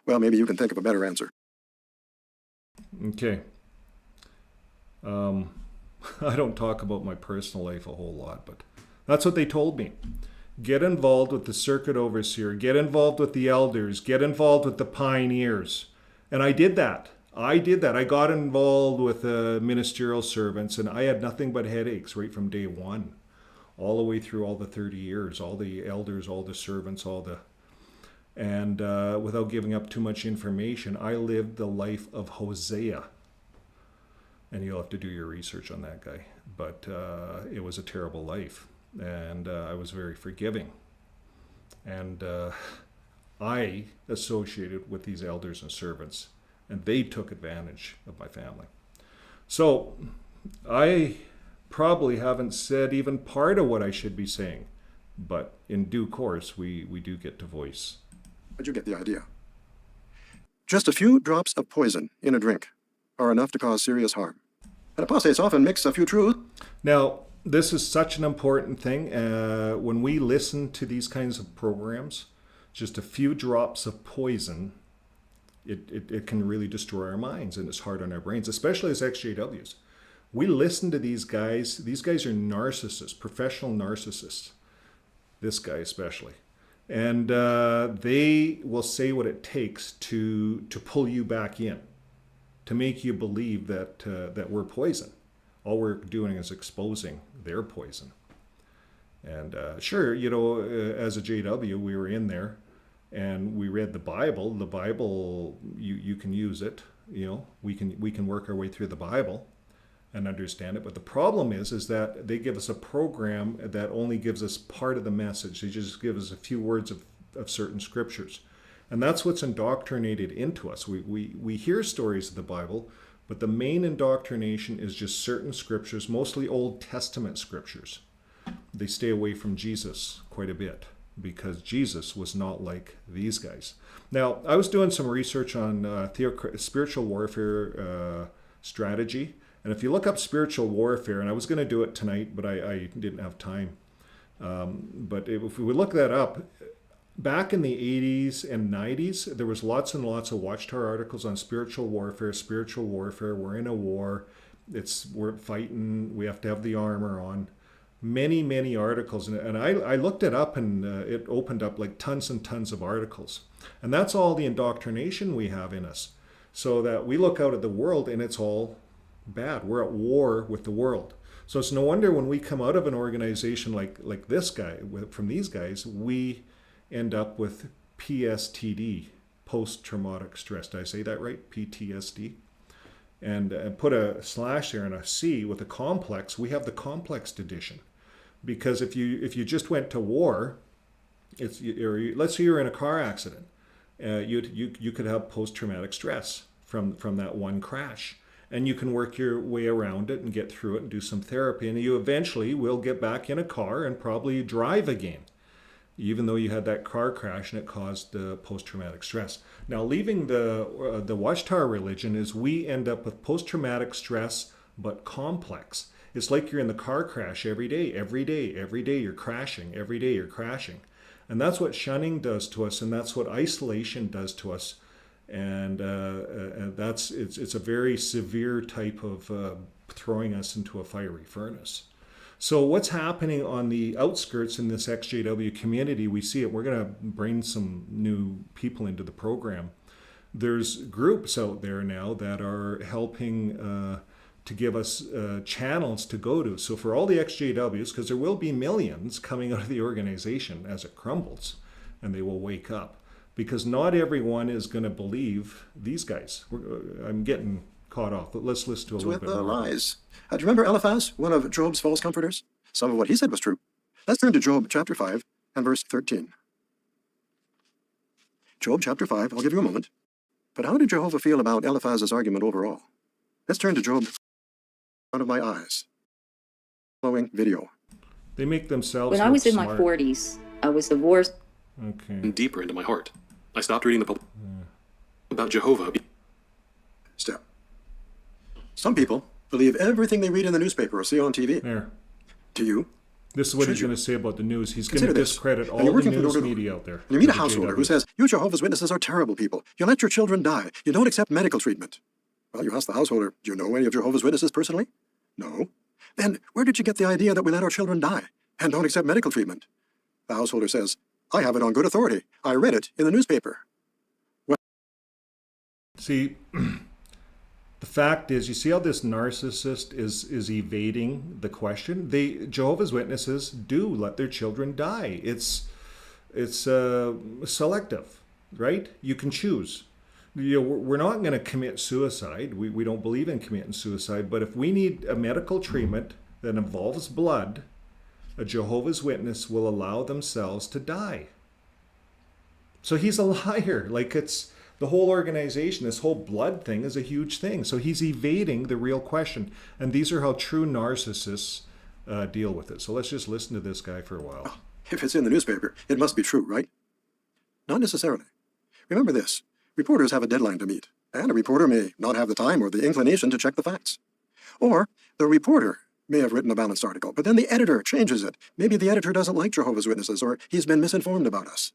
Well, maybe you can think of a better answer. Okay. I don't talk about my personal life a whole lot, but that's what they told me. Get involved with the circuit overseer. Get involved with the elders. Get involved with the pioneers. And I did that. I did that. I got involved with ministerial servants, and I had nothing but headaches right from day one, all the way through all the 30 years, all the elders, all the servants, and without giving up too much information, I lived the life of Hosea. And you'll have to do your research on that guy. But it was a terrible life. And I was very forgiving. And I associated with these elders and servants. And they took advantage of my family. So I probably haven't said even part of what I should be saying. But in due course, we do get to voice. But you get the idea. Just a few drops of poison in a drink are enough to cause serious harm. And apostates often mix a few truths. Now, this is such an important thing. When we listen to these kinds of programs, just a few drops of poison, it can really destroy our minds, and it's hard on our brains, especially as XJWs. We listen to these guys. These guys are narcissists, professional narcissists. This guy especially. And they will say what it takes to pull you back in, to make you believe that we're poison. All we're doing is exposing their poison. And sure, as a JW, we were in there and we read the Bible. The Bible, you can use it. We can work our way through the Bible and understand it. But the problem is that they give us a program that only gives us part of the message. They just give us a few words of certain scriptures. And that's what's indoctrinated into us. We hear stories of the Bible, but the main indoctrination is just certain scriptures, mostly Old Testament scriptures. They stay away from Jesus quite a bit because Jesus was not like these guys. Now, I was doing some research on spiritual warfare strategy. And if you look up spiritual warfare, and I was going to do it tonight, but I didn't have time. But if we look that up, back in the 80s and 90s, there was lots and lots of Watchtower articles on spiritual warfare. We're in a war. We're fighting. We have to have the armor on. Many, many articles. And I looked it up, and it opened up like tons and tons of articles. And that's all the indoctrination we have in us. So that we look out at the world, and it's all bad. We're at war with the world. So it's no wonder when we come out of an organization like this guy, from these guys, we end up with PSTD, post-traumatic stress. Did I say that right? PTSD. And put a slash there and a C with a complex. We have the complexed edition. Because if you just went to war, or let's say you're in a car accident, you could have post-traumatic stress from that one crash. And you can work your way around it and get through it and do some therapy. And you eventually will get back in a car and probably drive again, even though you had that car crash and it caused post-traumatic stress. Now, leaving the Watchtower religion is we end up with post-traumatic stress, but complex. It's like you're in the car crash every day you're crashing, every day you're crashing. And that's what shunning does to us, and that's what isolation does to us. And it's a very severe type of throwing us into a fiery furnace. So what's happening on the outskirts in this XJW community, we see it. We're going to bring some new people into the program. There's groups out there now that are helping to give us channels to go to. So for all the XJWs, because there will be millions coming out of the organization as it crumbles, and they will wake up. Because not everyone is going to believe these guys. I'm getting caught off, but let's listen to a little bit more. Lies. Do you remember Eliphaz, one of Job's false comforters? Some of what he said was true. Let's turn to Job chapter 5 and verse 13. Job chapter 5, I'll give you a moment. But how did Jehovah feel about Eliphaz's argument overall? Let's turn to Job in front of my eyes. Following video. They make themselves When I was in smart. my 40s, I was divorced. Okay. Deeper into my heart. I stopped reading the about Jehovah. Step. Some people believe everything they read in the newspaper or see on TV. There. Do you? This is what Should he's you? going to say about the news. He's going Consider to this. discredit And all you're the working for news the order- media out there. And you meet a The householder who JWs. says, you Jehovah's Witnesses are terrible people. You let your children die. You don't accept medical treatment. Well, you ask the householder, do you know any of Jehovah's Witnesses personally? No. Then where did you get the idea that we let our children die and don't accept medical treatment? The householder says, I have it on good authority. I read it in the newspaper. See, The fact is, you see how this narcissist is evading the question? Jehovah's Witnesses do let their children die. It's selective, right? You can choose. We're not going to commit suicide. We don't believe in committing suicide. But if we need a medical treatment that involves blood, a Jehovah's Witness will allow themselves to die. So he's a liar. Like, it's the whole organization, this whole blood thing is a huge thing. So he's evading the real question. And these are how true narcissists deal with it. So let's just listen to this guy for a while. If it's in the newspaper, it must be true, right? Not necessarily. Remember this. Reporters have a deadline to meet, and a reporter may not have the time or the inclination to check the facts. Or the reporter may have written a balanced article, but then the editor changes it. Maybe the editor doesn't like Jehovah's Witnesses, or he's been misinformed about us.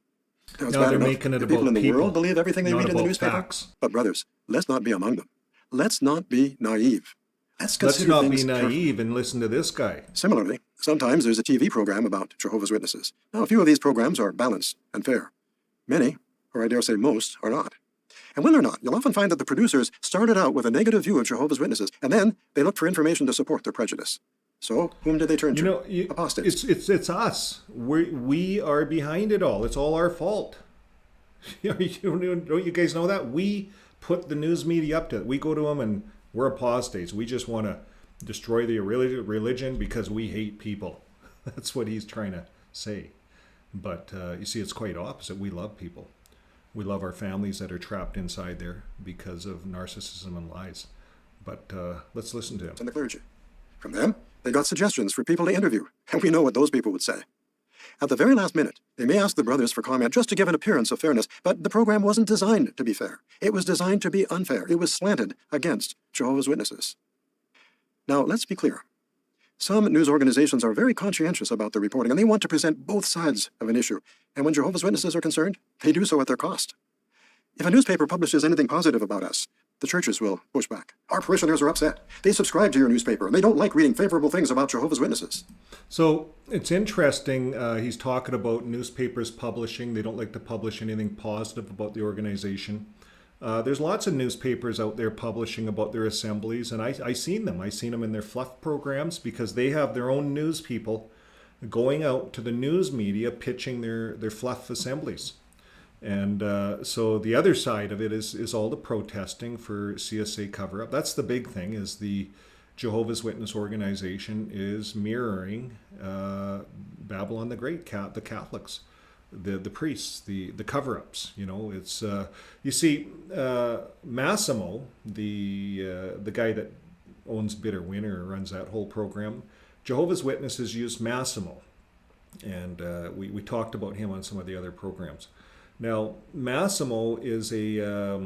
Now, it's No, bad they're enough making it the about people in the people, world believe everything they not read in the about newspaper. facts. But brothers, let's not be among them. Let's not be naive. Let's Let's consider not things be carefully. naive and listen to this guy. Similarly, sometimes there's a TV program about Jehovah's Witnesses. Now, a few of these programs are balanced and fair. Many, or I dare say most, are not. And when they're not, you'll often find that the producers started out with a negative view of Jehovah's Witnesses, and then they looked for information to support their prejudice. So, whom did they turn to? Apostates. It's us. We are behind it all. It's all our fault. Don't you guys know that? We put the news media up to it. We go to them and we're apostates. We just want to destroy the religion because we hate people. That's what he's trying to say. But you see, it's quite opposite. We love people. We love our families that are trapped inside there because of narcissism and lies. But let's listen to him. And the clergy. From them, they got suggestions for people to interview, and we know what those people would say. At the very last minute, they may ask the brothers for comment just to give an appearance of fairness, but the program wasn't designed to be fair. It was designed to be unfair. It was slanted against Jehovah's Witnesses. Now, let's be clear. Some news organizations are very conscientious about their reporting, and they want to present both sides of an issue. And when Jehovah's Witnesses are concerned, they do so at their cost. If a newspaper publishes anything positive about us, the churches will push back. Our parishioners are upset. They subscribe to your newspaper, and they don't like reading favorable things about Jehovah's Witnesses. So it's interesting. He's talking about newspapers publishing. They don't like to publish anything positive about the organization. There's lots of newspapers out there publishing about their assemblies, and I seen them. I seen them in their fluff programs because they have their own news people going out to the news media pitching their fluff assemblies. And so the other side of it is all the protesting for CSA cover-up. That's the big thing, is the Jehovah's Witness organization is mirroring Babylon the Great, the Catholics. The priests, the cover-ups, it's you see Massimo, the guy that owns Bitter Winter, runs that whole program. Jehovah's Witnesses use Massimo, and we talked about him on some of the other programs. Now Massimo is a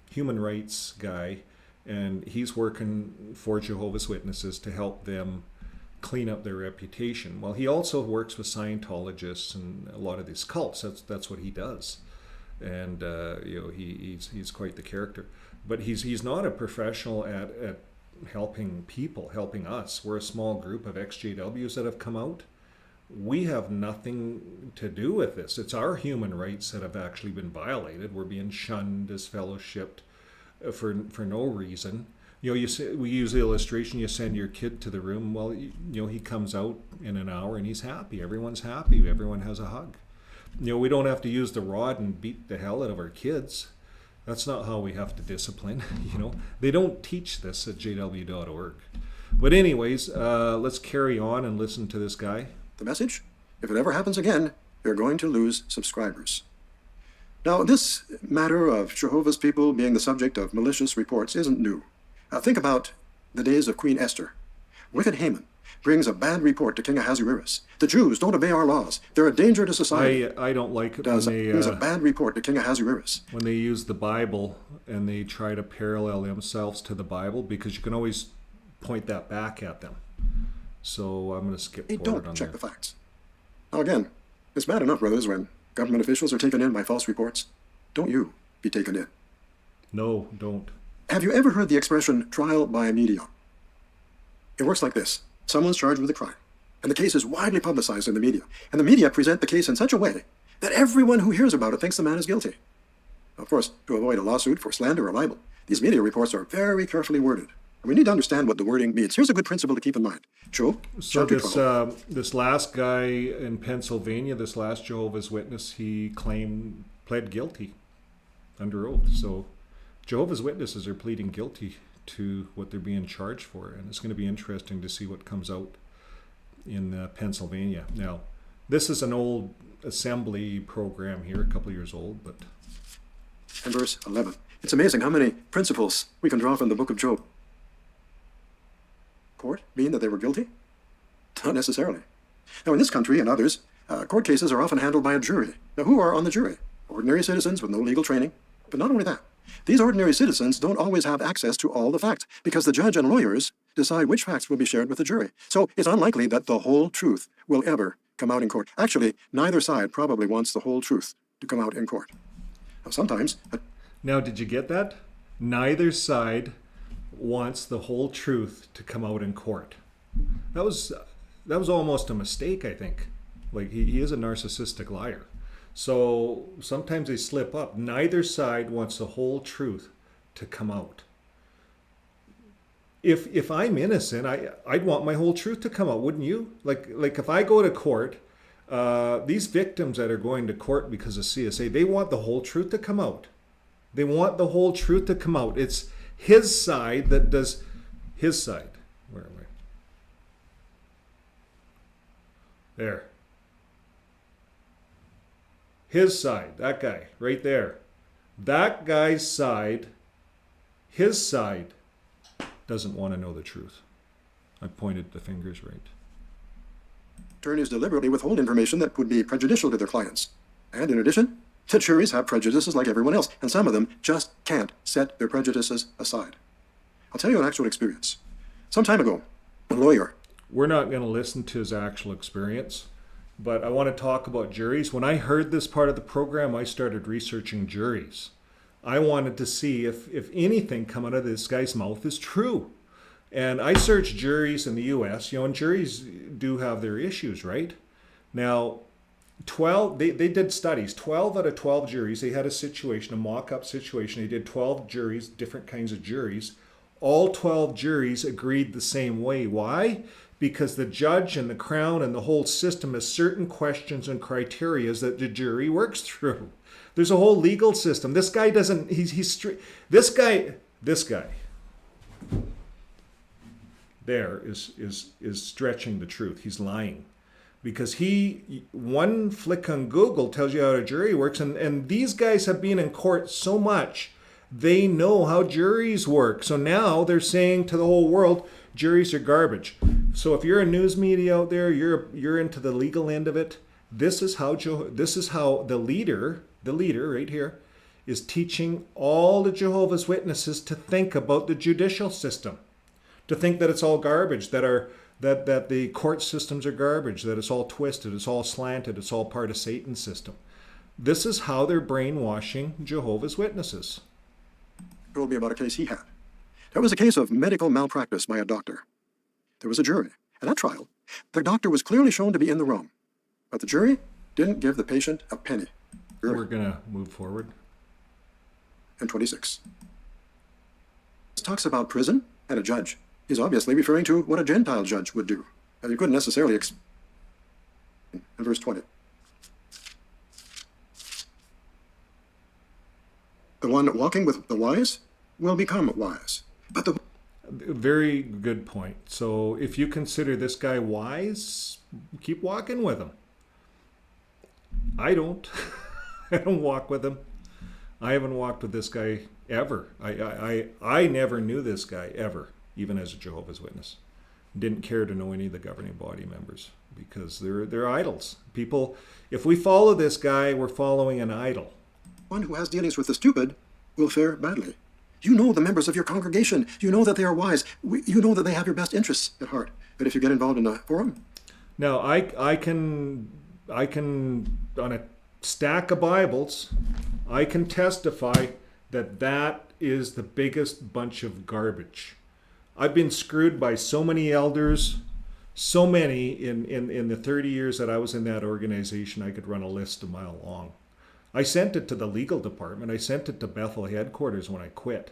human rights guy, and he's working for Jehovah's Witnesses to help them clean up their reputation. Well, he also works with Scientologists and a lot of these cults. That's what he does, and he's quite the character. But he's not a professional at helping people, helping us. We're a small group of ex-JWs that have come out. We have nothing to do with this. It's our human rights that have actually been violated. We're being shunned, disfellowshipped for no reason. We use the illustration, you send your kid to the room, well, he comes out in an hour and he's happy. Everyone's happy. Everyone has a hug. We don't have to use the rod and beat the hell out of our kids. That's not how we have to discipline. They don't teach this at jw.org. But anyways, let's carry on and listen to this guy. The message? If it ever happens again, you're going to lose subscribers. Now, this matter of Jehovah's people being the subject of malicious reports isn't new. Think about the days of Queen Esther. Wicked Haman brings a bad report to King Ahasuerus. The Jews don't obey our laws. They're a danger to society. I don't like it brings a bad report to King Ahasuerus. When they use the Bible and they try to parallel themselves to the Bible, because you can always point that back at them. So I'm going to skip They forward don't on check there. the facts. Now again, it's bad enough, brothers, when government officials are taken in by false reports. Don't you be taken in. No, don't. Have you ever heard the expression trial by media? It works like this. Someone's charged with a crime, and the case is widely publicized in the media, and the media present the case in such a way that everyone who hears about it thinks the man is guilty. Of course, to avoid a lawsuit for slander or libel, These media reports are very carefully worded. We need to understand what the wording means. Here's a good principle to keep in mind. Job, So chapter 12. this last guy in Pennsylvania, this last Jehovah's Witness, he pled guilty under oath. So Jehovah's Witnesses are pleading guilty to what they're being charged for, and it's going to be interesting to see what comes out in Pennsylvania. Now, this is an old assembly program here, a couple of years old, but And verse 11. It's amazing how many principles we can draw from the book of Job. Court mean that they were guilty? Not necessarily. Now, in this country and others, court cases are often handled by a jury. Now, who are on the jury? Ordinary citizens with no legal training. But not only that, these ordinary citizens don't always have access to all the facts because the judge and lawyers decide which facts will be shared with the jury. So it's unlikely that the whole truth will ever come out in court. Actually, neither side probably wants the whole truth to come out in court. Now, sometimes now, did you get that? Neither side wants the whole truth to come out in court. That was almost a mistake, I think. Like, he is a narcissistic liar. So sometimes they slip up. Neither side wants the whole truth to come out. If I'm innocent, I'd want my whole truth to come out, wouldn't you? Like if I go to court, these victims that are going to court because of CSA, they want the whole truth to come out. They want the whole truth to come out. It's his side that does his side. Where am I? There. His side, that guy, right there. That guy's side, his side, doesn't want to know the truth. I pointed the fingers right. attorneys deliberately withhold information that would be prejudicial to their clients. And in addition, the juries have prejudices like everyone else, and some of them just can't set their prejudices aside. I'll tell you an actual experience. Some time ago, a lawyer. We're not going to listen to his actual experience, but I want to talk about juries. When I heard this part of the program, I started researching juries. I wanted to see if anything come out of this guy's mouth is true. And I searched juries in the U.S., and juries do have their issues, right? Now, 12, they did studies. 12 out of 12 juries, they had a situation, a mock-up situation. They did 12 juries, different kinds of juries. All 12 juries agreed the same way. Why? Because the judge and the crown and the whole system has certain questions and criteria that the jury works through. There's a whole legal system. This guy doesn't, this guy there is stretching the truth. He's lying. Because one flick on Google tells you how a jury works, and these guys have been in court so much, they know how juries work. So now they're saying to the whole world, juries are garbage. So if you're a news media out there, you're into the legal end of it. This is how the leader right here is teaching all the Jehovah's Witnesses to think about the judicial system, to think that it's all garbage, that the court systems are garbage, that it's all twisted, it's all slanted, it's all part of Satan's system. This is how they're brainwashing Jehovah's Witnesses. Told me about a case he had. That was a case of medical malpractice by a doctor. There was a jury. At that trial, the doctor was clearly shown to be in the wrong, but the jury didn't give the patient a penny. We're going to move forward. And 26. This talks about prison and a judge. He's obviously referring to what a Gentile judge would do. And you couldn't necessarily in verse 20. The one walking with the wise will become wise. But the very good point. So if you consider this guy wise, keep walking with him. I don't. I don't walk with him. I haven't walked with this guy ever. I never knew this guy ever, even as a Jehovah's Witness. Didn't care to know any of the governing body members because they're idols. People, if we follow this guy, we're following an idol. one who has dealings with the stupid will fare badly. You know the members of your congregation. You know that they are wise. You know that they have your best interests at heart. But if you get involved in a forum, now I can on a stack of Bibles, I can testify that is the biggest bunch of garbage. I've been screwed by so many elders, so many in the 30 years that I was in that organization, I could run a list a mile long. I sent it to the legal department. I sent it to Bethel headquarters when I quit.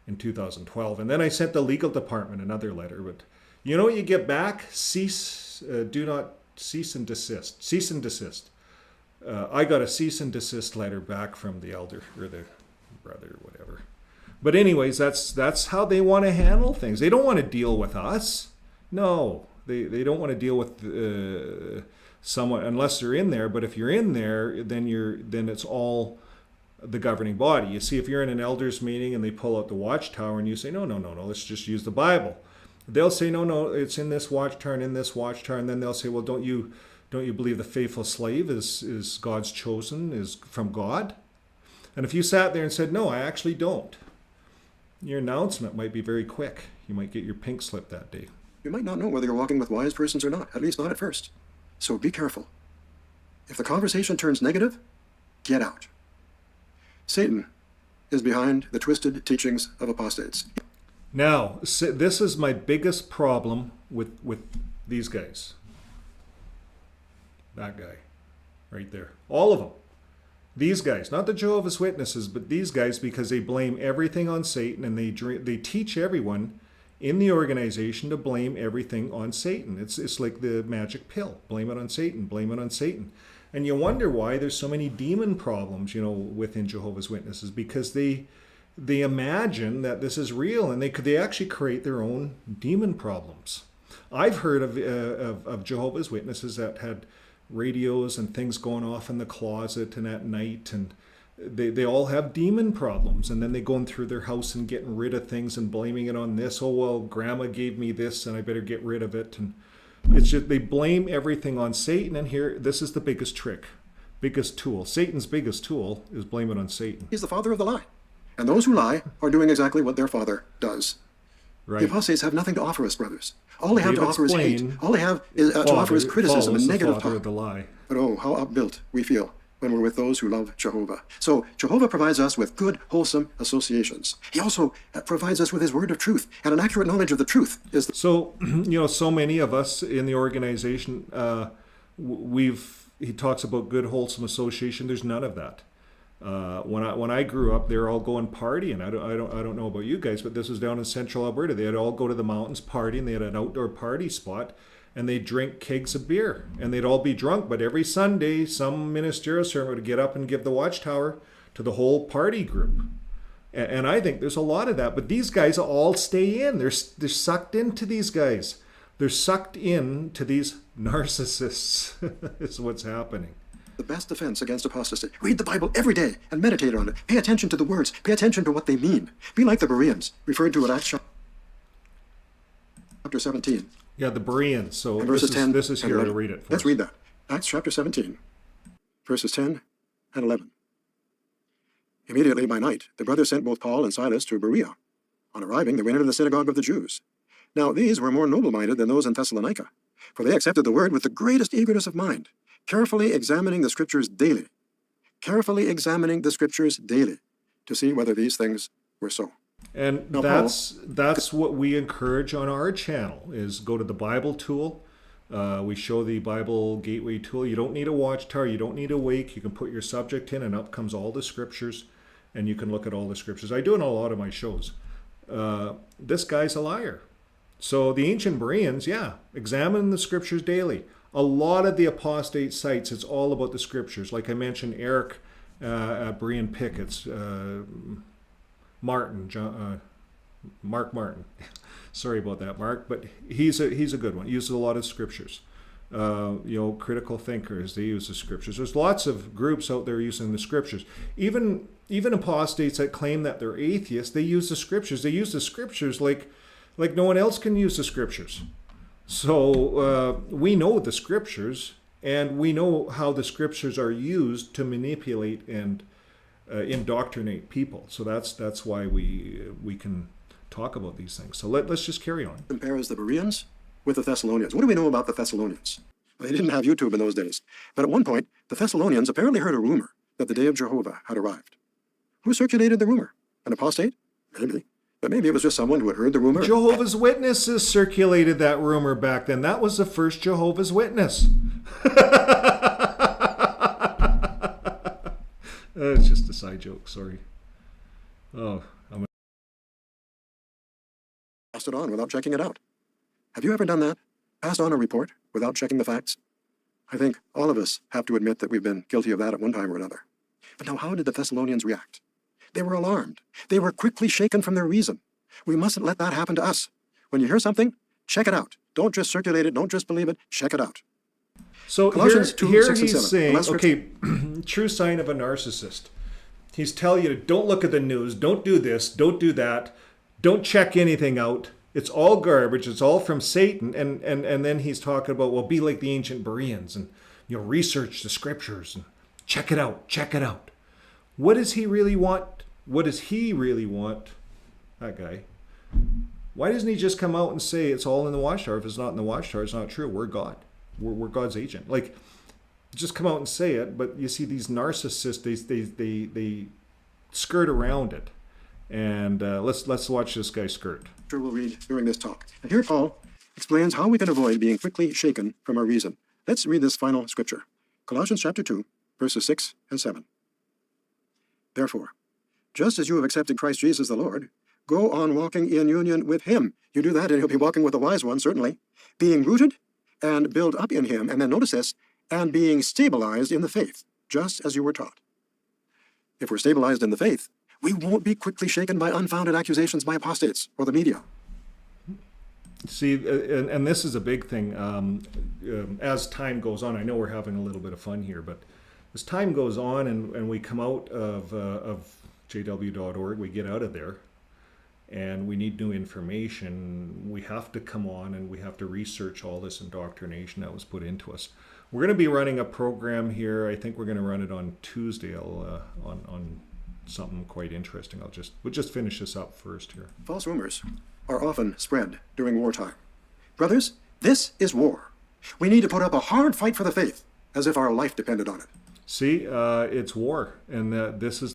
in 2012. And then I sent the legal department another letter. But you know what you get back? Cease and desist. Cease and desist. I got a cease and desist letter back from the elder or the brother, whatever. But anyways, that's how they want to handle things. They don't want to deal with us. No, they don't want to deal with someone unless they're in there. But if you're in there, then it's all the governing body. You see, if you're in an elders meeting and they pull out the watchtower and you say, no, let's just use the Bible. They'll say, no, it's in this watchtower and in this watchtower. And then they'll say, well, don't you believe the faithful slave is God's chosen, is from God? And if you sat there and said, no, I actually don't, your announcement might be very quick. You might get your pink slip that day. You might not know whether you're walking with wise persons or not, at least not at first. So be careful. If the conversation turns negative, get out. Satan is behind the twisted teachings of apostates. Now, this is my biggest problem with these guys. That guy right there. All of them. These guys, not the Jehovah's Witnesses, but these guys, because they blame everything on Satan, and they teach everyone in the organization to blame everything on Satan. It's like the magic pill. Blame it on Satan. Blame it on Satan. And you wonder why there's so many demon problems, within Jehovah's Witnesses, because they imagine that this is real, and they actually create their own demon problems. I've heard of Jehovah's Witnesses that had radios and things going off in the closet and at night, and they all have demon problems, and then they going through their house and getting rid of things and blaming it on this. Oh, well, grandma gave me this and I better get rid of it. And it's just they blame everything on Satan. And here, this is the biggest trick, biggest tool. Satan's biggest tool is blame it on Satan. He's the father of the lie. And those who lie are doing exactly what their father does. Right. The apostates have nothing to offer us, brothers. All they have to offer is hate. Splane All they have to offer is criticism and negative father talk. of the lie. But oh, how upbuilt we feel when we're with those who love Jehovah. So Jehovah provides us with good, wholesome associations. He also provides us with his word of truth, and an accurate knowledge of the truth is the... So, so many of us in the organization, he talks about good, wholesome association. There's none of that. When I grew up, they were all going partying. I don't know about you guys, but this was down in central Alberta. They'd all go to the mountains partying. They had an outdoor party spot, and they'd drink kegs of beer, and they'd all be drunk. But every Sunday, some ministerial servant would get up and give the watchtower to the whole party group. And I think there's a lot of that. But these guys all stay in. They're sucked into these guys. They're sucked into these narcissists. Is what's happening. The best defense against apostasy. Read the Bible every day and meditate on it. Pay attention to the words. Pay attention to what they mean. Be like the Bereans, referred to in Acts chapter 17. Yeah, the Bereans. So and verses 10 this is and here 11. to read it for Let's us. read that. Acts chapter 17, verses 10 and 11. Immediately by night, the brothers sent both Paul and Silas to Berea. On arriving, they went into the synagogue of the Jews. Now these were more noble-minded than those in Thessalonica, for they accepted the word with the greatest eagerness of mind, carefully examining the Scriptures daily. Carefully examining the Scriptures daily to see whether these things were so. And now, that's what we encourage on our channel, is go to the Bible tool. We show the Bible Gateway tool. You don't need a watchtower. You don't need a wake. You can put your subject in, and up comes all the Scriptures, and you can look at all the Scriptures. I do it in a lot of my shows. This guy's a liar. So the ancient Bereans, examine the Scriptures daily. A lot of the apostate sites, it's all about the Scriptures. Like I mentioned, Eric at Berean Pickett's, Mark Martin. Sorry about that, Mark, but he's a good one. He uses a lot of Scriptures. Critical thinkers, they use the Scriptures. There's lots of groups out there using the Scriptures. Even apostates that claim that they're atheists, they use the Scriptures. They use the Scriptures like no one else can use the Scriptures. So we know the Scriptures, and we know how the Scriptures are used to manipulate and indoctrinate people. So that's why we can talk about these things. So let's just carry on. Compares the Bereans with the Thessalonians. What do we know about the Thessalonians? They didn't have YouTube in those days. But at one point, the Thessalonians apparently heard a rumor that the day of Jehovah had arrived. Who circulated the rumor? An apostate? Maybe. But maybe it was just someone who had heard the rumor. Jehovah's Witnesses circulated that rumor back then. That was the first Jehovah's Witness. It's just a side joke, sorry. Oh, passed it on without checking it out. Have you ever done that? Passed on a report without checking the facts? I think all of us have to admit that we've been guilty of that at one time or another. But now, how did the Thessalonians react? They were alarmed. They were quickly shaken from their reason. We mustn't let that happen to us. When you hear something, check it out. Don't just circulate it. Don't just believe it. Check it out. So Colossians 2, here 6 and he's 7. saying, Unless okay, true sign of a narcissist. He's telling you, don't look at the news, don't do this, don't do that, don't check anything out. It's all garbage. It's all from Satan. And then he's talking about, well, be like the ancient Bereans and, research the scriptures and check it out, check it out. What does he really want? What does he really want? That guy. Why doesn't he just come out and say it's all in the Watchtower? If it's not in the Watchtower, it's not true. We're God. We're God's agent. Like, just come out and say it. But you see, these narcissists, they skirt around it. And let's watch this guy skirt. We'll read during this talk. And here Paul explains how we can avoid being quickly shaken from our reason. Let's read this final scripture. Colossians chapter 2, verses 6 and 7. Therefore, just as you have accepted Christ Jesus the Lord, go on walking in union with him. You do that and you'll be walking with the wise one, certainly. Being rooted and built up in him. And then notice this, and being stabilized in the faith, just as you were taught. If we're stabilized in the faith, we won't be quickly shaken by unfounded accusations by apostates or the media. See, and this is a big thing. As time goes on, I know we're having a little bit of fun here, but as time goes on and we come out of jw.org, we get out of there, and we need new information, we have to come on and we have to research all this indoctrination that was put into us. We're going to be running a program here. I think we're going to run it on Tuesday on something quite interesting. We'll just finish this up first here. False rumors are often spread during wartime. Brothers, this is war. We need to put up a hard fight for the faith, as if our life depended on it. See, it's war, and this is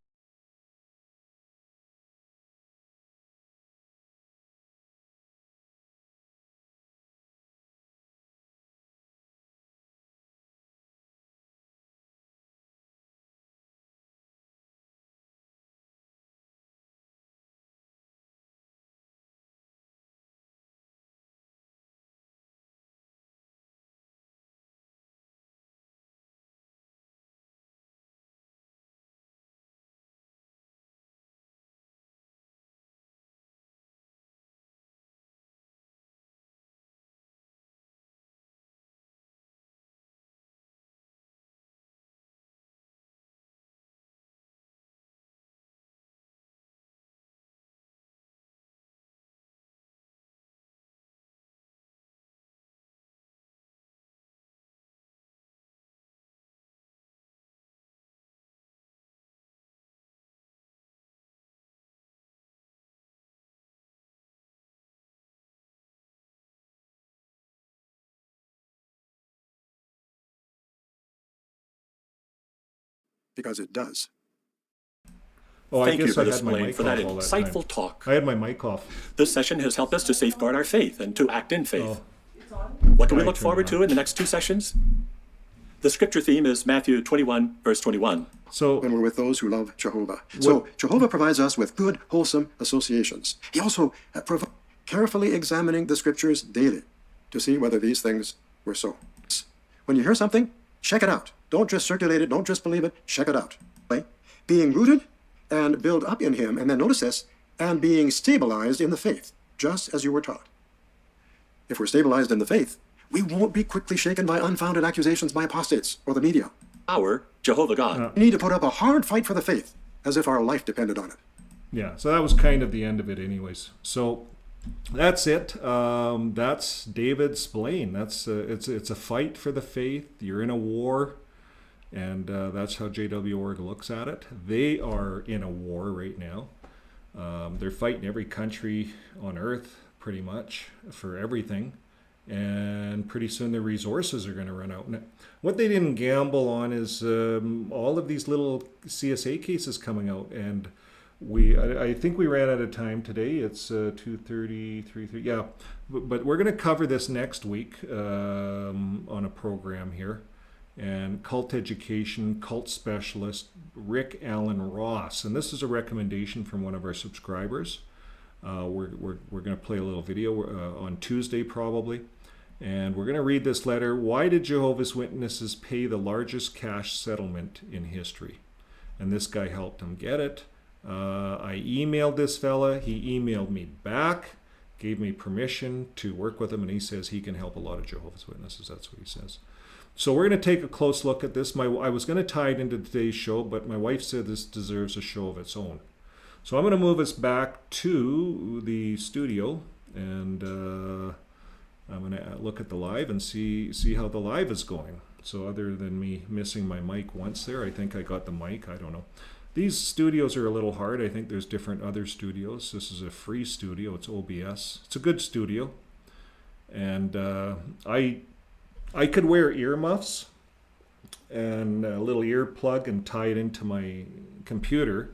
Because it does. Oh, Thank I you, guess I Brother had my Splane, mic for that off all that time. insightful talk. I had my mic off. This session has helped us to safeguard our faith and to act in faith. Oh. What can we Right, look forward turn it to in the next two sessions? The scripture theme is Matthew 21, verse 21. So When we're with those who love Jehovah. So Jehovah provides us with good, wholesome associations. He also provides carefully examining the scriptures daily to see whether these things were so. When you hear something, check it out. Don't just circulate it. Don't just believe it. Check it out. Okay? Being rooted and built up in him. And then notice this, and being stabilized in the faith, just as you were taught. If we're stabilized in the faith, we won't be quickly shaken by unfounded accusations by apostates or the media. Our Jehovah God. We need to put up a hard fight for the faith, as if our life depended on it. yeah, so that was kind of the end of it anyways. So that's it. That's David Splane. That's it's a fight for the faith. You're in a war, and that's how JW.org looks at it. They are in a war right now. They're fighting every country on earth pretty much for everything, and pretty soon their resources are going to run out. And what they didn't gamble on is all of these little CSA cases coming out, and I think we ran out of time today. It's 2:30, 3:30. Yeah, but we're going to cover this next week on a program here. And cult education, cult specialist Rick Allen Ross. And this is a recommendation from one of our subscribers. We're going to play a little video on Tuesday probably. And we're going to read this letter. Why did Jehovah's Witnesses pay the largest cash settlement in history? And this guy helped him get it. I emailed this fella. He emailed me back, gave me permission to work with him, and he says he can help a lot of Jehovah's Witnesses. That's what he says. So we're going to take a close look at this. I was going to tie it into today's show, but my wife said this deserves a show of its own. So I'm going to move us back to the studio, and I'm going to look at the live and see how the live is going. So other than me missing my mic once there, I think I got the mic. I don't know. These studios are a little hard. I think there's different other studios. This is a free studio. It's OBS. It's a good studio. And I could wear earmuffs and a little ear plug and tie it into my computer.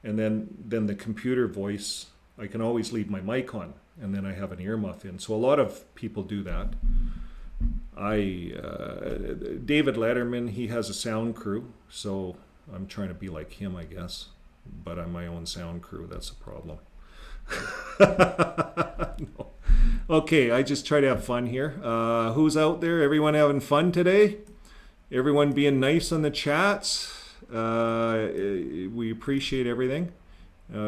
And then the computer voice, I can always leave my mic on. And then I have an earmuff in. So a lot of people do that. David Letterman, he has a sound crew, so I'm trying to be like him, I guess. But I'm my own sound crew. That's a problem. No. Okay, I just try to have fun here. Who's out there? Everyone having fun today? Everyone being nice on the chats? We appreciate everything.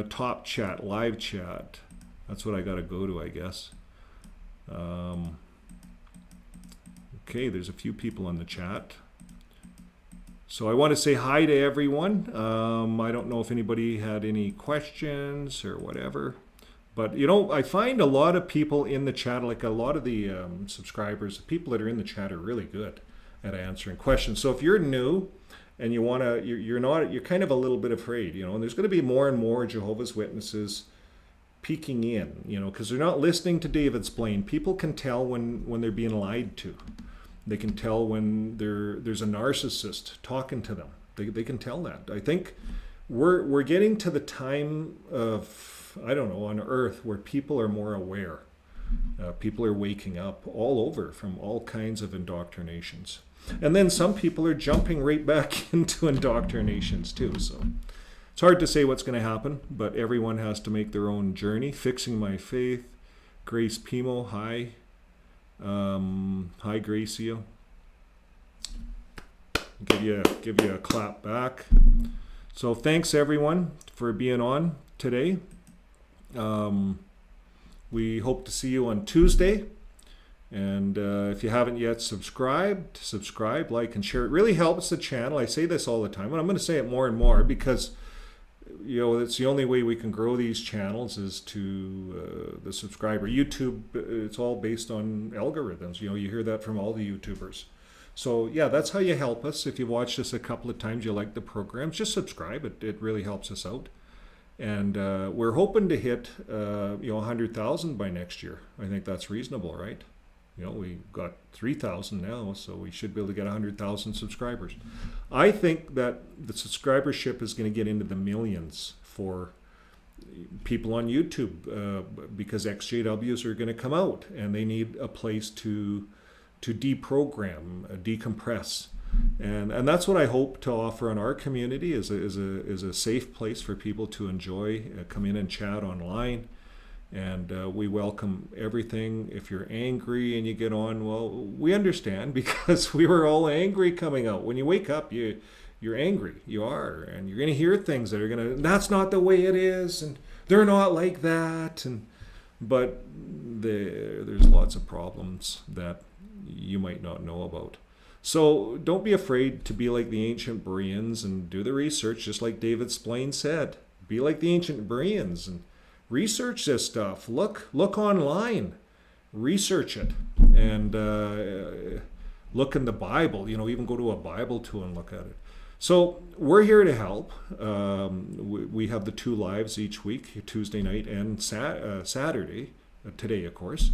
Top chat, live chat. That's what I got to go to, I guess. Okay, there's a few people on the chat. So I want to say hi to everyone. I don't know if anybody had any questions or whatever. But, you know, I find a lot of people in the chat, like a lot of the subscribers, the people that are in the chat are really good at answering questions. So if you're new and you want to, you're kind of a little bit afraid, you know, and there's going to be more and more Jehovah's Witnesses peeking in, you know, because they're not listening to David Splane. People can tell when they're being lied to. They can tell when there's a narcissist talking to them. They can tell that. I think we're getting to the time of, I don't know, on Earth where people are more aware. People are waking up all over from all kinds of indoctrinations. And then some people are jumping right back into indoctrinations too. So it's hard to say what's going to happen, but everyone has to make their own journey. Fixing My Faith. Grace Pimo, hi. Hi, Gracio. Give you a clap back. So thanks everyone for being on today. We hope to see you on Tuesday. And if you haven't yet subscribe, like, and share. It really helps the channel. I say this all the time, and I'm going to say it more and more because, you know, it's the only way we can grow these channels is to the subscriber. YouTube, it's all based on algorithms. You know, you hear that from all the YouTubers. So yeah, that's how you help us. If you watch this a couple of times, you like the programs, just subscribe. It really helps us out. And we're hoping to hit 100,000 by next year. I think that's reasonable, right? You know, we got 3,000 now, so we should be able to get 100,000 subscribers. I think that the subscribership is going to get into the millions for people on YouTube because XJWs are going to come out and they need a place to deprogram, decompress. And that's what I hope to offer in our community is a safe place for people to enjoy, come in and chat online. And we welcome everything. If you're angry and you get on, well, we understand because we were all angry coming out. When you wake up, you're angry. You are. And you're going to hear things that are going to, that's not the way it is. And they're not like that. But there's lots of problems that you might not know about. So don't be afraid to be like the ancient Bereans and do the research, just like David Splane said. Be like the ancient Bereans and research this stuff. Look online, research it, and look in the Bible. You know, even go to a Bible tool and look at it. So we're here to help. We have the 2 lives each week, Tuesday night and Saturday, today of course.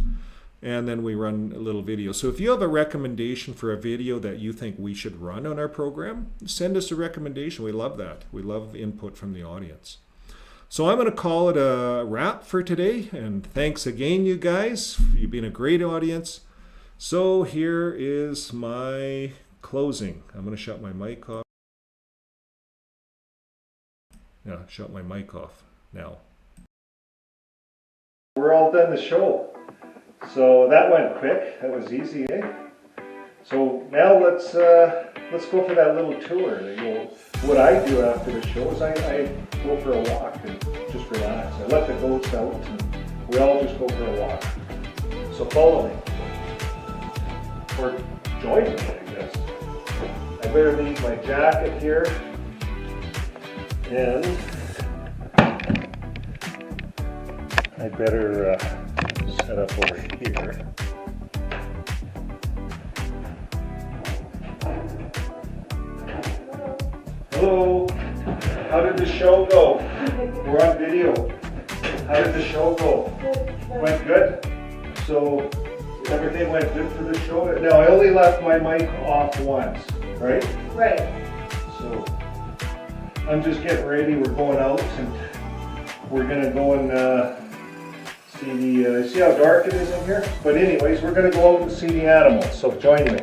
And then we run a little video. So if you have a recommendation for a video that you think we should run on our program, send us a recommendation. We love that. We love input from the audience. So I'm going to call it a wrap for today. And thanks again, you guys. You've been a great audience. So here is my closing. I'm going to shut my mic off. Yeah, shut my mic off now. We're all done the show. So that went quick. That was easy, eh? So now let's go for that little tour. What I do after the show is I go for a walk and just relax. I let the goats out and we all just go for a walk. So follow me. Or join me, I guess. I better leave my jacket here. And I better set up over here. Hello, how did the show go? We're on video. How did the show go? Went good? So everything went good for the show? No, I only left my mic off once, right? Right. So I'm just getting ready. We're going out and we're gonna go and see how dark it is in here? But anyways, we're gonna go out and see the animals, so join me.